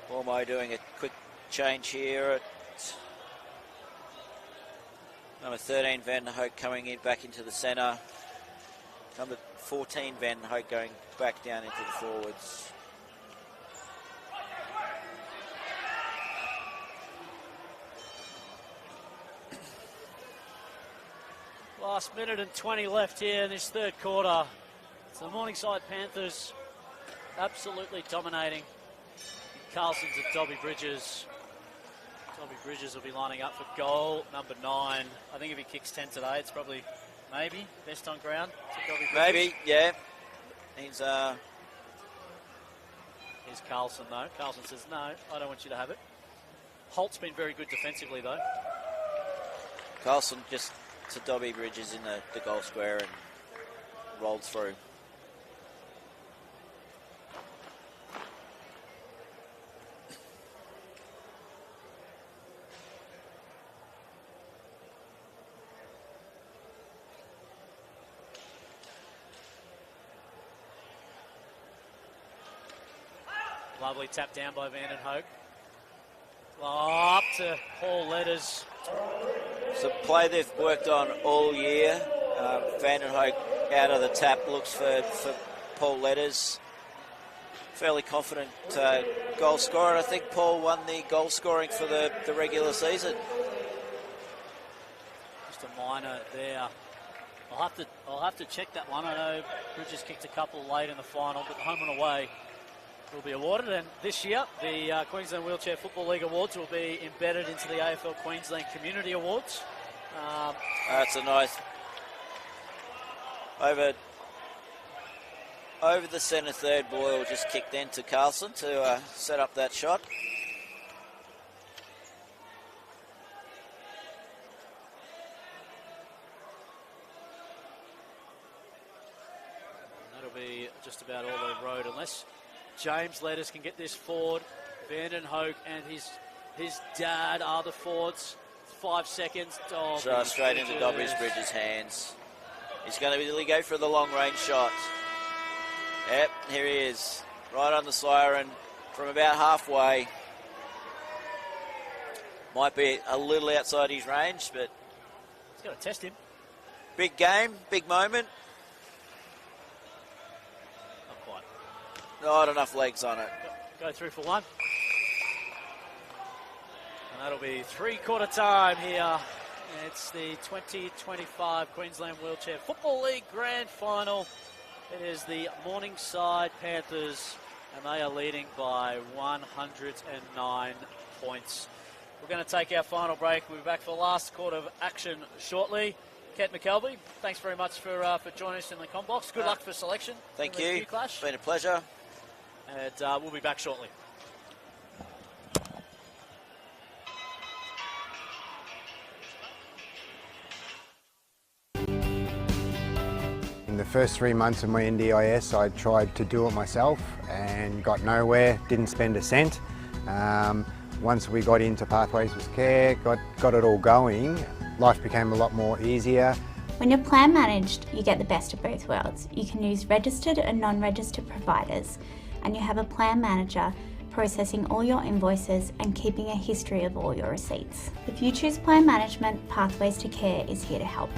Ormo doing a quick change here at number 13, Van Hoek coming in back into the centre. Number 14, Van Hoek going back down into the forwards. Last minute and 20 left here in this third quarter. It's the Morningside Panthers absolutely dominating. Carlson to Dobby Bridges. Dobby Bridges will be lining up for goal number 9. I think if he kicks 10 today, it's probably maybe best on ground to Dobby Bridges. Maybe, yeah. He's Here's Carlson though. Carlson says, no, I don't want you to have it. Holt's been very good defensively though. Carlson just to Dobby Bridges in the goal square and rolled through. Lovely tap down by Van den Hoek. Oh, up to Paul Letters. It's a play they've worked on all year. Van den Hoek out of the tap looks for Paul Letters. Fairly confident goal scorer. I think Paul won the goal scoring for the regular season. Just a minor there. I'll have to check that one. I know Bridges kicked a couple late in the final, but home and away will be awarded. And this year, the Queensland Wheelchair Football League Awards will be embedded into the AFL Queensland Community Awards. That's a nice over the centre third. Boyle just kicked into Carlson to set up that shot. That'll be just about all they rode, unless James Letters can get this forward. Van den Hoek and his dad are the forwards. 5 seconds. Oh, Straight into Bridges' hands. He's going to really go for the long range shot. Yep, here he is. Right on the siren from about halfway. Might be a little outside his range, but he's got to test him. Big game, big moment. Not quite. Not enough legs on it. Go through for one. And that'll be three-quarter time here. It's the 2025 Queensland Wheelchair Football League Grand Final. It is the Morningside Panthers, and they are leading by 109 points. We're going to take our final break. We'll be back for the last quarter of action shortly. Kent McKelvey, thanks very much for joining us in the Combox. Good luck for selection. Thank you. Clash. Been a pleasure. And we'll be back shortly. In the first 3 months of my NDIS, I tried to do it myself and got nowhere, didn't spend a cent. Once we got into Pathways with Care, got it all going, life became a lot more easier. When you're plan managed, you get the best of both worlds. You can use registered and non-registered providers, and you have a plan manager processing all your invoices and keeping a history of all your receipts. If you choose plan management, Pathways to Care is here to help.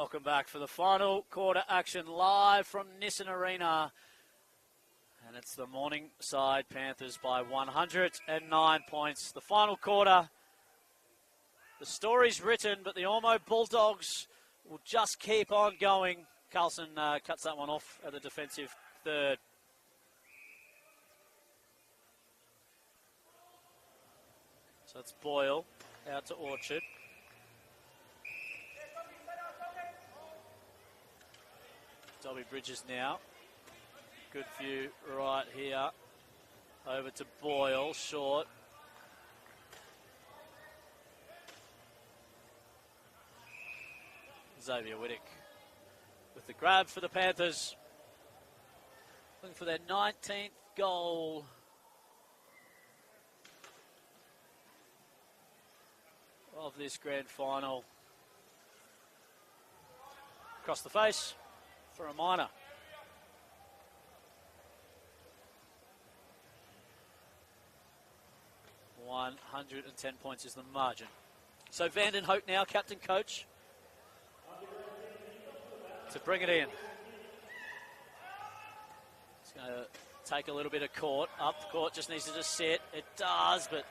Welcome back for the final quarter action live from Nissan Arena. And it's the Morningside Panthers by 109 points. The final quarter. The story's written, but the Ormo Bulldogs will just keep on going. Carlson cuts that one off at the defensive third. So it's Boyle out to Orchard. Dobby Bridges now. Good view right here. Over to Boyle, short. Xavier Whittick with the grab for the Panthers. Looking for their 19th goal. Of this grand final. Across the face for a minor. $110 points is the margin. So Vanden Hoek now, captain coach, to bring it in. It's going to take a little bit of court. Up court, just needs to just sit. It does, but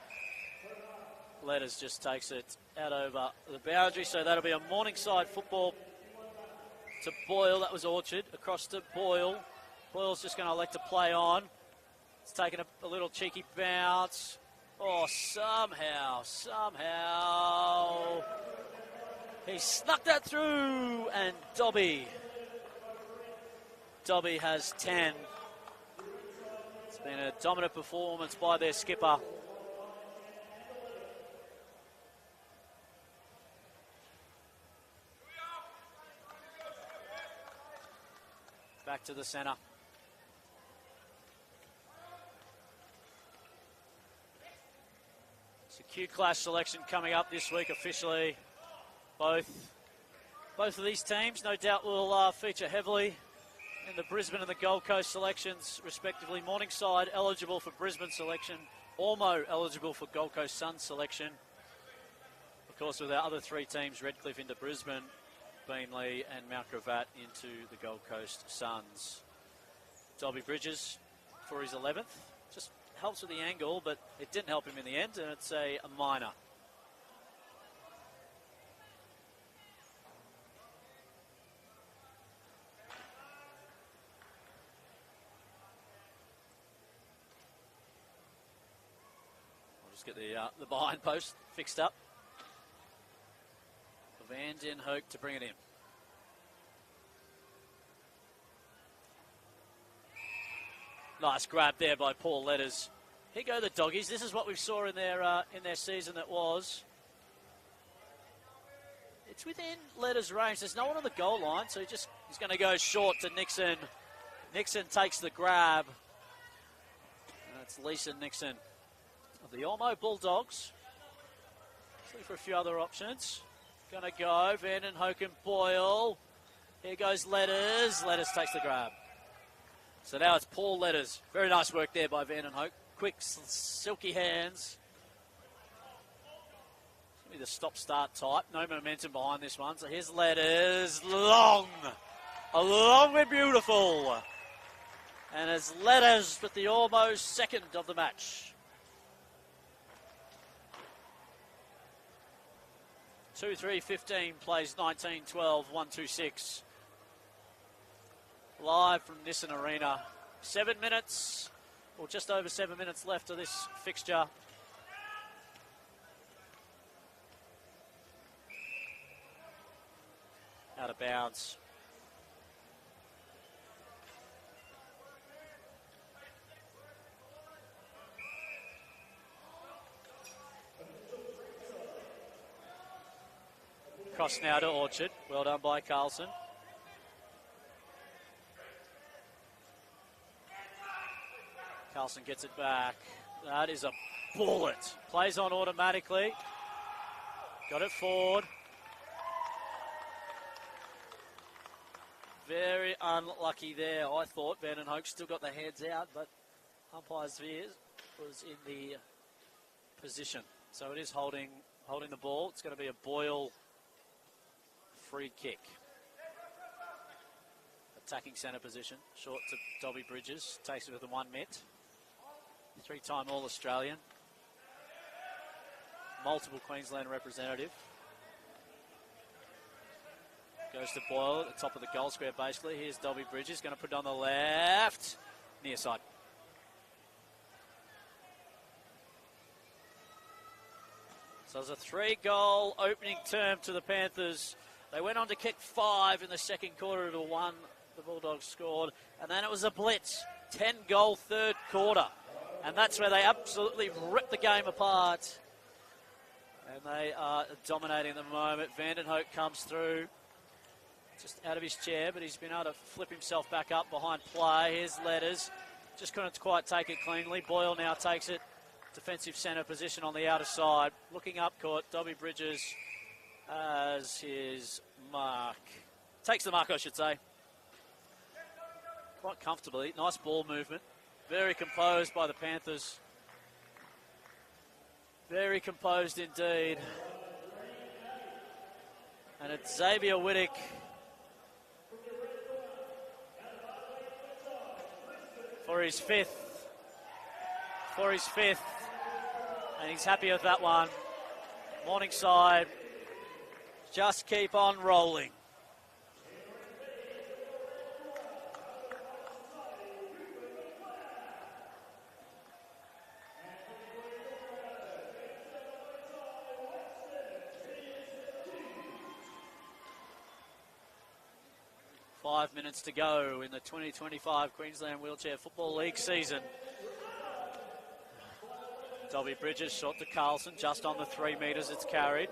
Letters just takes it out over the boundary. So that'll be a Morningside football to Boyle. That was Orchard. Across to Boyle. Boyle's just going to elect to play on. It's taken a little cheeky bounce. Oh, somehow, he snuck that through, and Dobby has 10. It's been a dominant performance by their skipper. Back to the centre. It's a Q Clash selection coming up this week officially. Both of these teams, no doubt, will feature heavily in the Brisbane and the Gold Coast selections, respectively. Morningside eligible for Brisbane selection, Ormo eligible for Gold Coast Suns selection. Of course, with our other three teams, Redcliffe into Brisbane, Beenleigh and Mount Gravatt into the Gold Coast Suns. Dobby Bridges for his 11th. Just helps with the angle, but it didn't help him in the end, and it's a minor. Get the behind post fixed up. Vanden Hoek to bring it in. Nice grab there by Paul Letters. Here go the Doggies. This is what we saw in their season that was. It's within Letters' range. There's no one on the goal line, so he's going to go short to Nixon. Nixon takes the grab. And that's Lisa Nixon of the Ormo Bulldogs. Let's look for a few other options. Going to go Vanden Hoek and Boyle. Here goes Letters. Letters takes the grab. So now it's Paul Letters. Very nice work there by Vanden Hoek. Quick, silky hands. It's the stop-start type. No momentum behind this one. So here's Letters. Long and beautiful. And it's Letters with the almost second of the match. 2-3-15 plays 19-12, 1-2-6. Live from Nissan Arena. 7 minutes, or just over 7 minutes left of this fixture. Out of bounds. Cross now to Orchard. Well done by Carlson. Carlson gets it back. That is a bullet. Plays on automatically. Got it forward. Very unlucky there, I thought. Vanden Hoek still got the heads out, but umpire's view was in the position. So it is holding the ball. It's going to be a Boyle free kick. attacking centre position. Short to Dobby Bridges. Takes it with the 1 mitt. 3-time All-Australian. Multiple Queensland representative. Goes to Boyle at the top of the goal square basically. Here's Dobby Bridges. Going to put it on the left. Near side. So there's a 3-goal opening term to the Panthers. They went on to kick 5 in the second quarter to 1. The Bulldogs scored. And then it was a blitz. 10-goal third quarter. And that's where they absolutely ripped the game apart. And they are dominating at the moment. Vandenhoek comes through. Just out of his chair, but he's been able to flip himself back up behind play. Here's Letters. Just couldn't quite take it cleanly. Boyle now takes it. Defensive centre position on the outer side. Looking up court, Dobby Bridges as his mark. Takes the mark, I should say. Quite comfortably. Nice ball movement. Very composed by the Panthers. Very composed indeed. And it's Xavier Whittick. For his fifth. And he's happy with that one. Morningside just keep on rolling. Five minutes to go in the 2025 Queensland Wheelchair Football League season. Dobby Bridges shot to Carlson, just on the 3 metres it's carried.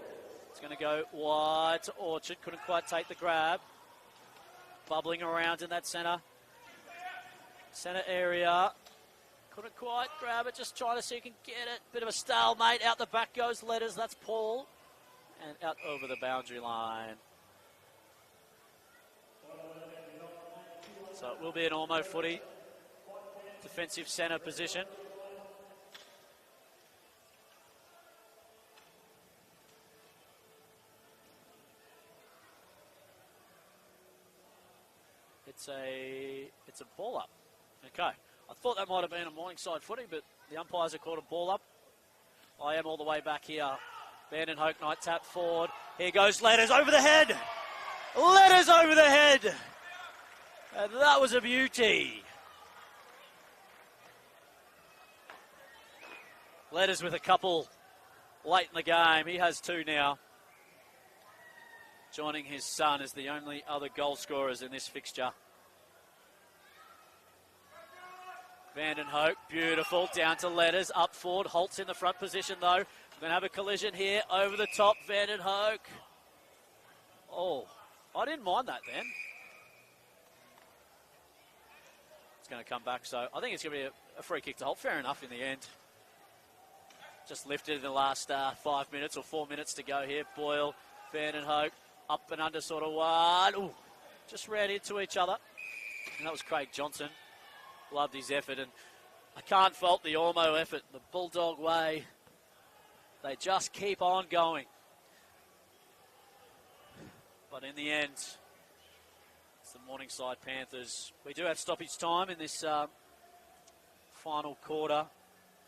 It's going to go wide to Orchard, couldn't quite take the grab. Bubbling around in that centre area. Couldn't quite grab it, just trying to see if he can get it. Bit of a stalemate, out the back goes Letters, that's Paul. And out over the boundary line. So it will be an Ormo footy. Defensive centre position. It's a ball up. Okay. I thought that might have been a Morningside footy, but the umpires have called a ball up. I am all the way back here. Vandenhoek night tap forward. Here goes Letters over the head. Letters over the head. And that was a beauty. Letters with a couple late in the game. He has 2 now. Joining his son as the only other goal scorers in this fixture. Vandenhoek, beautiful, down to Letters, up forward. Holt's in the front position though. We're going to have a collision here, over the top, Vandenhoek. Oh, I didn't mind that then. It's going to come back, so I think it's going to be a free kick to Holt. Fair enough in the end. Just lifted in the last 5 minutes or 4 minutes to go here. Boyle, Vandenhoek, up and under sort of one. Ooh, just ran into each other. And that was Craig Johnson. Loved his effort, and I can't fault the Ormo effort. The Bulldog way, they just keep on going. But in the end, it's the Morningside Panthers. We do have stoppage time in this final quarter.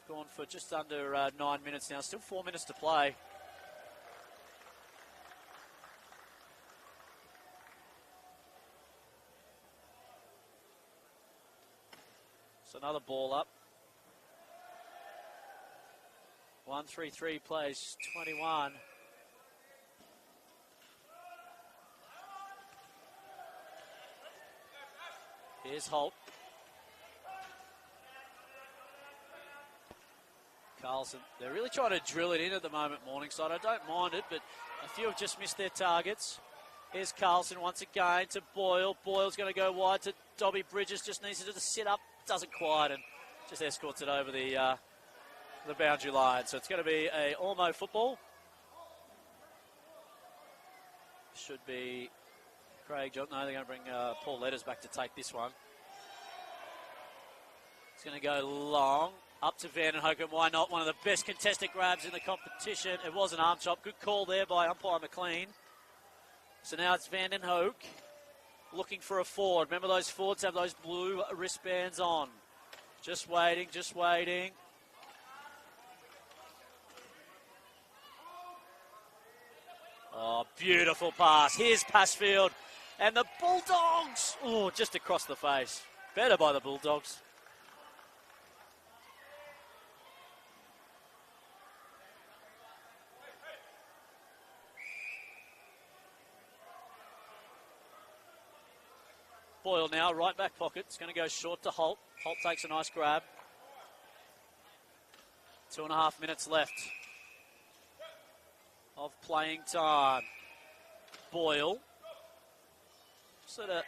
Gone for just under 9 minutes now. Still 4 minutes to play. So another ball up. 1-3-3 plays 21. Here's Holt. Carlson. They're really trying to drill it in at the moment, Morningside. I don't mind it, but a few have just missed their targets. Here's Carlson once again to Boyle. Boyle's going to go wide to Dobby Bridges. Just needs to sit up. Doesn't quite, and just escorts it over the boundary line. So it's going to be a Ormo football. Should be Craig John. No, they're going to bring Paul Letters back to take this one. It's going to go long. Up to Vandenhoek, and why not? One of the best contested grabs in the competition. It was an arm chop. Good call there by umpire McLean. So now it's Vandenhoek. looking for a forward. Remember, those forwards have those blue wristbands on. Just waiting, just waiting. Oh, beautiful pass. Here's Passfield. And the Bulldogs, oh, just across the face. Better by the Bulldogs. Boyle now, right back pocket. It's going to go short to Holt. Holt takes a nice grab. 2.5 minutes left of playing time. Boyle. Sort of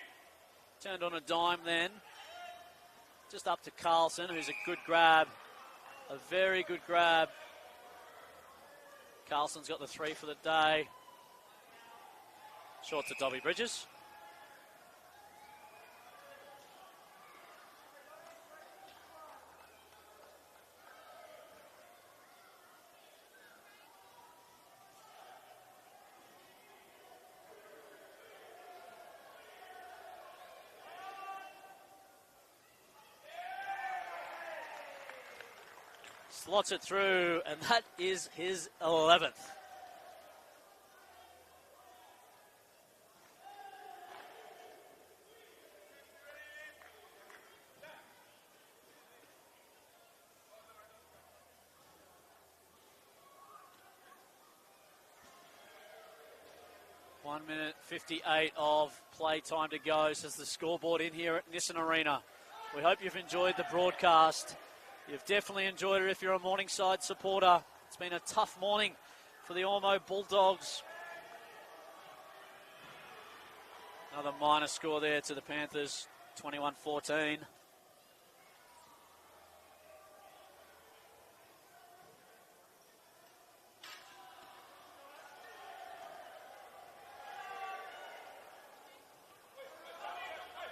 turned on a dime then. Just up to Carlson, who's a good grab. A very good grab. Carlson's got the 3 for the day. Short to Dobby Bridges. Slots it through, and that is his 11th. One minute 58 of play time to go, says the scoreboard in here at Nissan Arena. We hope you've enjoyed the broadcast. You've definitely enjoyed it if you're a Morningside supporter. It's been a tough morning for the Ormo Bulldogs. Another minor score there to the Panthers, 21-14.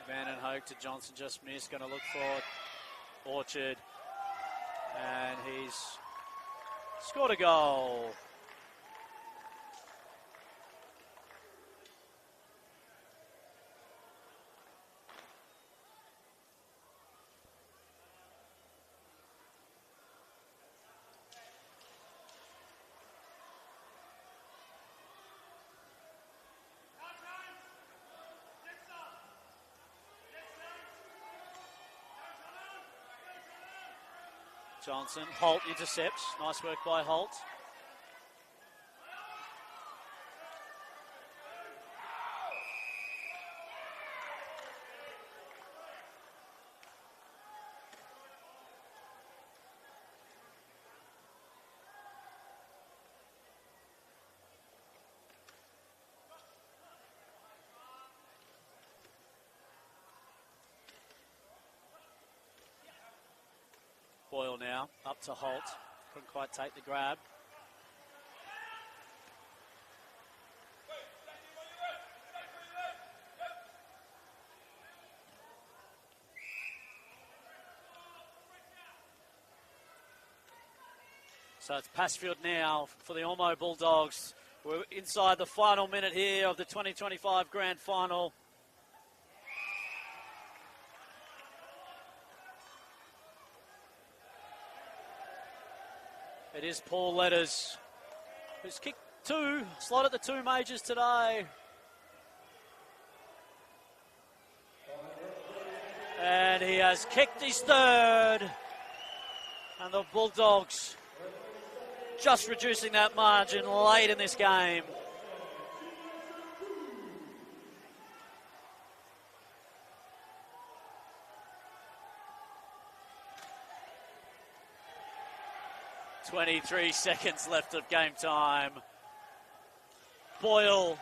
Van den Hoek to Johnson, just missed. Going to look for Orchard. And he's scored a goal. Johnson, Holt intercepts. Nice work by Holt. Boyle now, up to Holt. Couldn't quite take the grab. So it's Passfield now for the Ormo Bulldogs. We're inside the final minute here of the 2025 Grand Final. It is Paul Letters, who's kicked 2, slotted the 2 majors today. And he has kicked his 3rd. And the Bulldogs just reducing that margin late in this game. .23 seconds left of game time. Boyle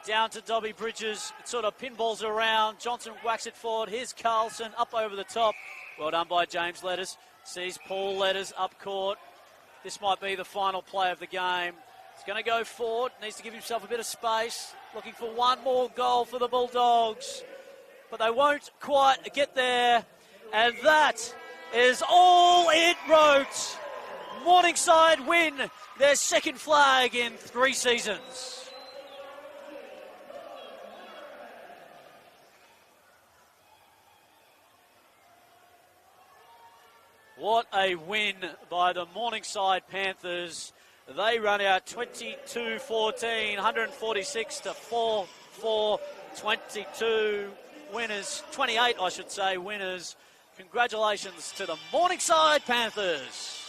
down to Dobby Bridges. It sort of pinballs around. Johnson whacks it forward. Here's Carlson up over the top. Well done by James Letters. Sees Paul Letters up court. This might be the final play of the game. He's going to go forward. Needs to give himself a bit of space. Looking for one more goal for the Bulldogs. But they won't quite get there. And that is all it wrote. Morningside win their 2nd flag in 3 seasons. What a win by the Morningside Panthers. They run out 22-14, 146 to 4, 22 winners, 28 I should say winners. Congratulations to the Morningside Panthers.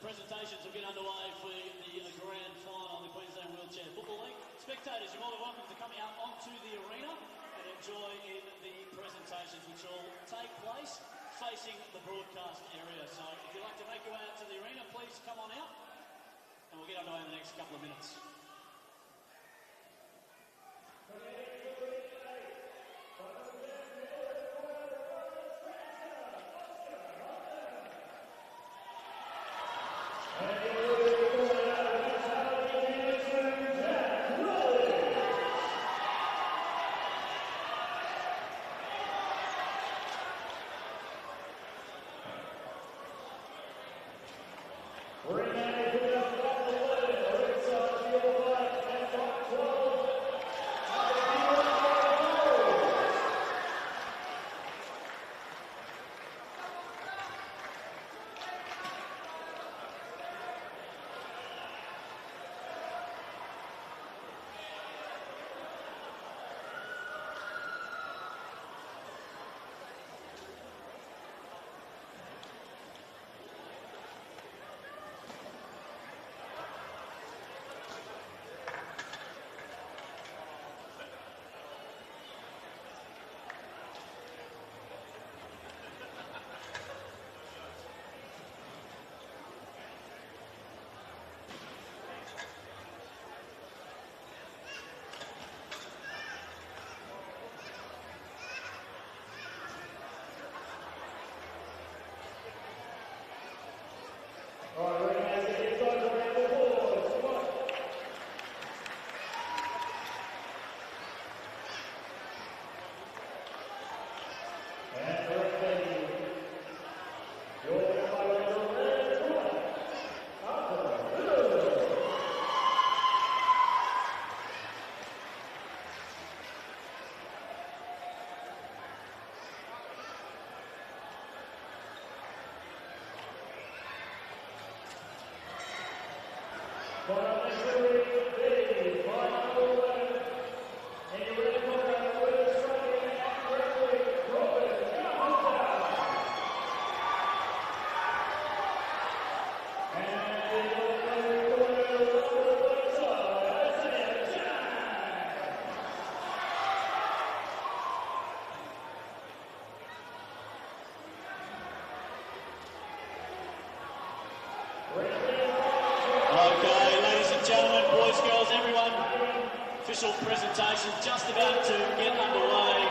Presentations will get underway for the grand final of the Queensland Wheelchair Football League. Spectators, you're more than welcome to come out onto the arena and enjoy in the presentations which will take place facing the broadcast area. So if you'd like to make your way out to the arena, please come on out and we'll get underway in the next couple of minutes. Okay, ladies and gentlemen, boys, girls, everyone, official presentation just about to get underway.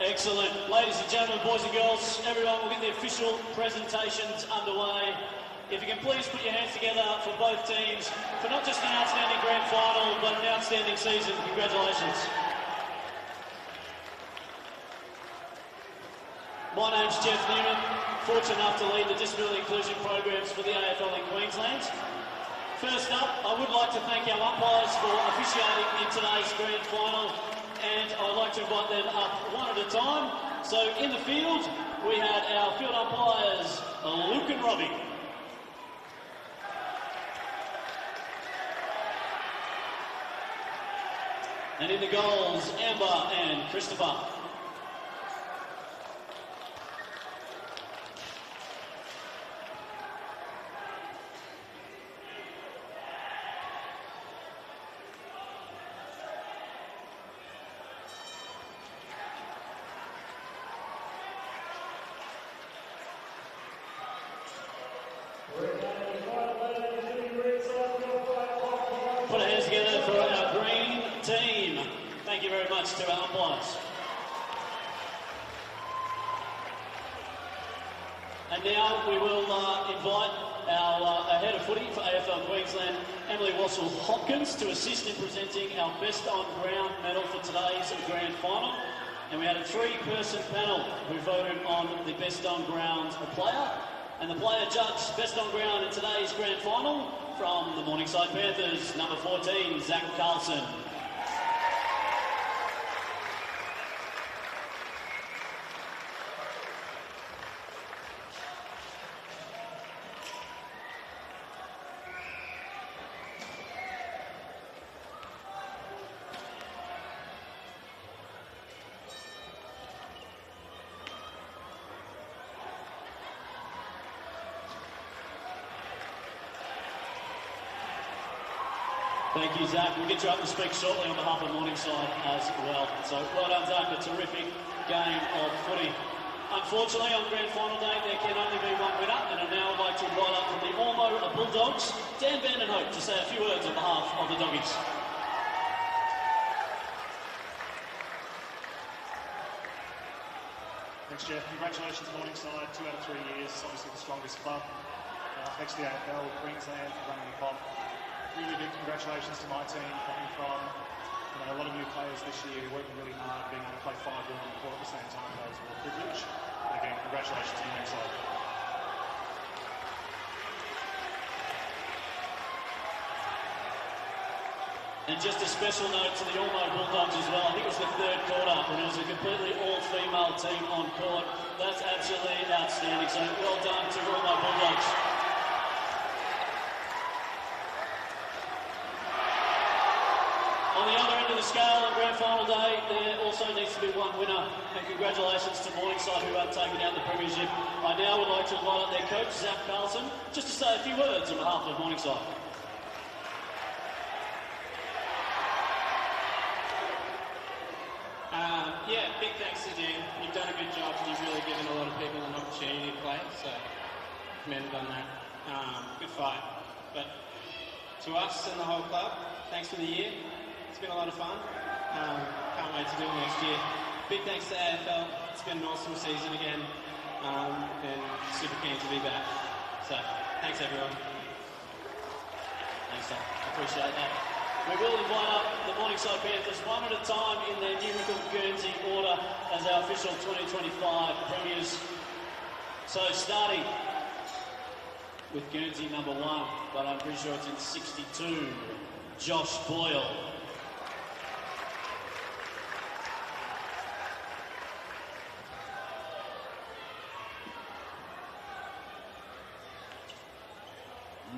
Excellent. Ladies and gentlemen, boys and girls, everyone, we'll get the official presentations underway. If you can please put your hands together for both teams for not just an outstanding grand final, but an outstanding season. Congratulations. My name's Jeff Newman, fortunate enough to lead the disability inclusion programs for the AFL in Queensland. First up, I would like to thank our umpires for officiating in today's grand final, and I'd like to invite them up one at a time. So in the field, we had our field umpires, Luke and Robbie. And in the goals, Amber and Christopher. Put our hands together for our green team. Thank you very much to our umpires. And now we will invite our head of footy for AFL Queensland, Emily Wassell-Hopkins, to assist in presenting our best on ground medal for today's grand final. And we had a three-person panel who voted on the best on ground player. And the player judged best on ground in today's grand final from the Morningside Panthers, number 14, Zach Carlson. Thank you, Zach. We'll get you up to speak shortly on behalf of Morningside as well. So well done, Zach. A terrific game of footy. Unfortunately, on grand final day, there can only be one winner, and I'd now like to invite up from the Ormo Bulldogs, Dan Vandenhoek, to say a few words on behalf of the Doggies. Thanks, Jeff. Congratulations, Morningside. 2 out of 3 years. Obviously the strongest club. Thanks to the AFL, Queensland, for running the comp. Really big congratulations to my team, coming from a lot of new players this year, working really hard, being able to play 5 women and 4 at the same time. That was a real privilege. And again, congratulations to the next side. And just a special note to the Ormo Bulldogs as well. I think it was the third quarter when it was a completely all-female team on court. That's absolutely outstanding. So well done to Ormo Bulldogs. On the other end of the scale on grand final day, there also needs to be one winner. And congratulations to Morningside, who have taken out the premiership. I now would like to invite up their coach, Zach Carlson, just to say a few words on behalf of Morningside. Yeah, big thanks to Dean. You've done a good job. You've really given a lot of people an opportunity to play, so commended on that. Good fight. But to us and the whole club, thanks for the year. It's been a lot of fun. Can't wait to do it next year. Big thanks to AFL. It's been an awesome season again, and super keen to be back. So, thanks everyone. Thanks, Zach. I appreciate that. We will invite up the Morningside Panthers one at a time in their numerical Guernsey order as our official 2025 premiers. So starting with Guernsey number 1, but I'm pretty sure it's in 62, Josh Boyle.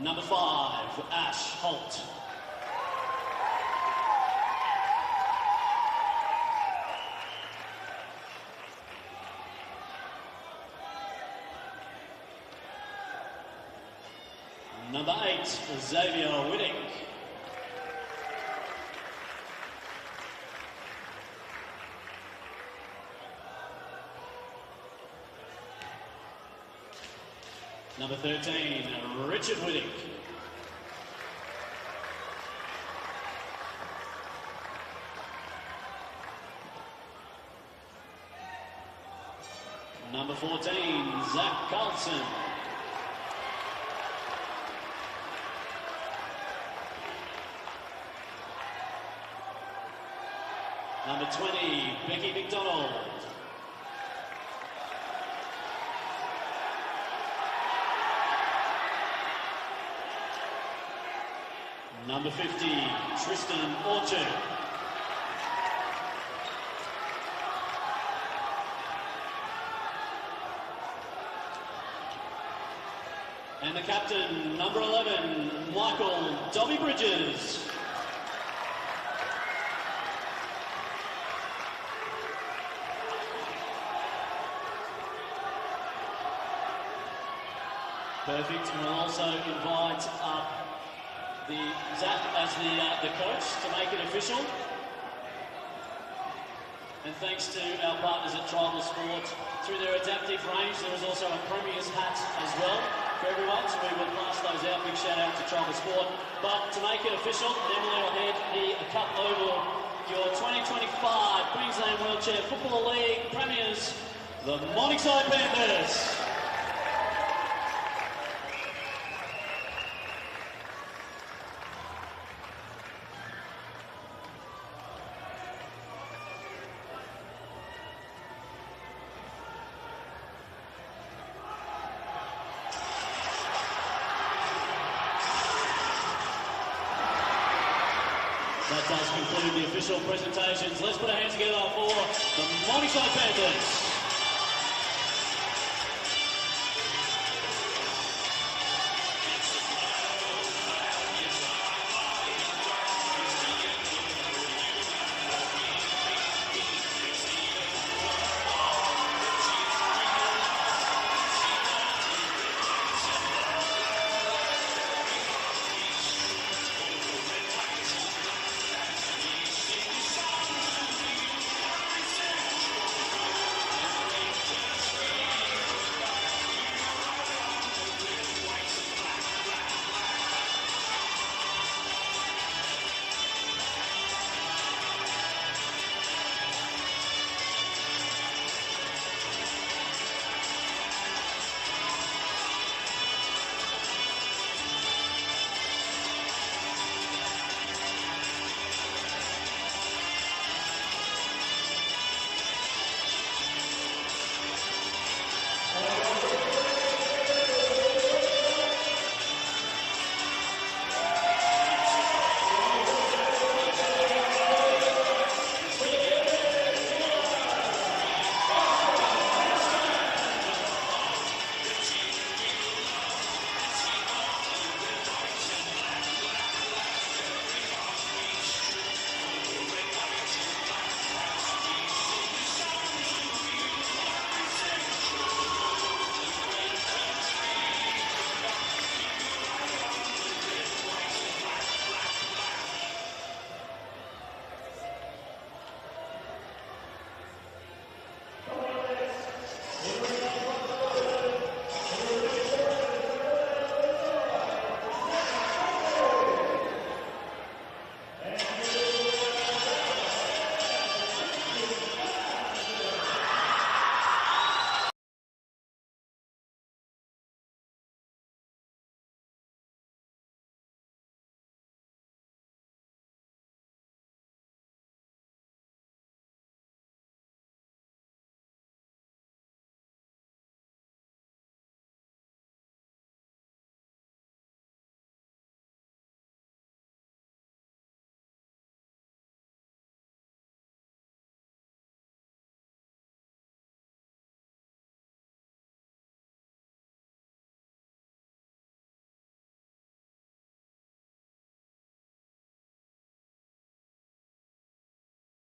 Number 5, Ash Holt. Number 8, Xavier Whittick. Number 13, Richard Whittick. Number 14, Zach Carlson. Number 20, Becky McDonald. Number 50, Tristan Orchard. And the captain, number 11, Michael Dobby Bridges. Perfect. We'll also invite up Zach as the coach to make it official. And thanks to our partners at Tribal Sport, through their adaptive range, there is also a Premier's hat as well for everyone, so we will pass those out. Big shout out to Tribal Sport. But to make it official, Emily will head the cup over your 2025 Queensland Wheelchair Football League Premiers, the Morningside Panthers. That does conclude the official presentations. Let's put our hands together for the Morningside Panthers.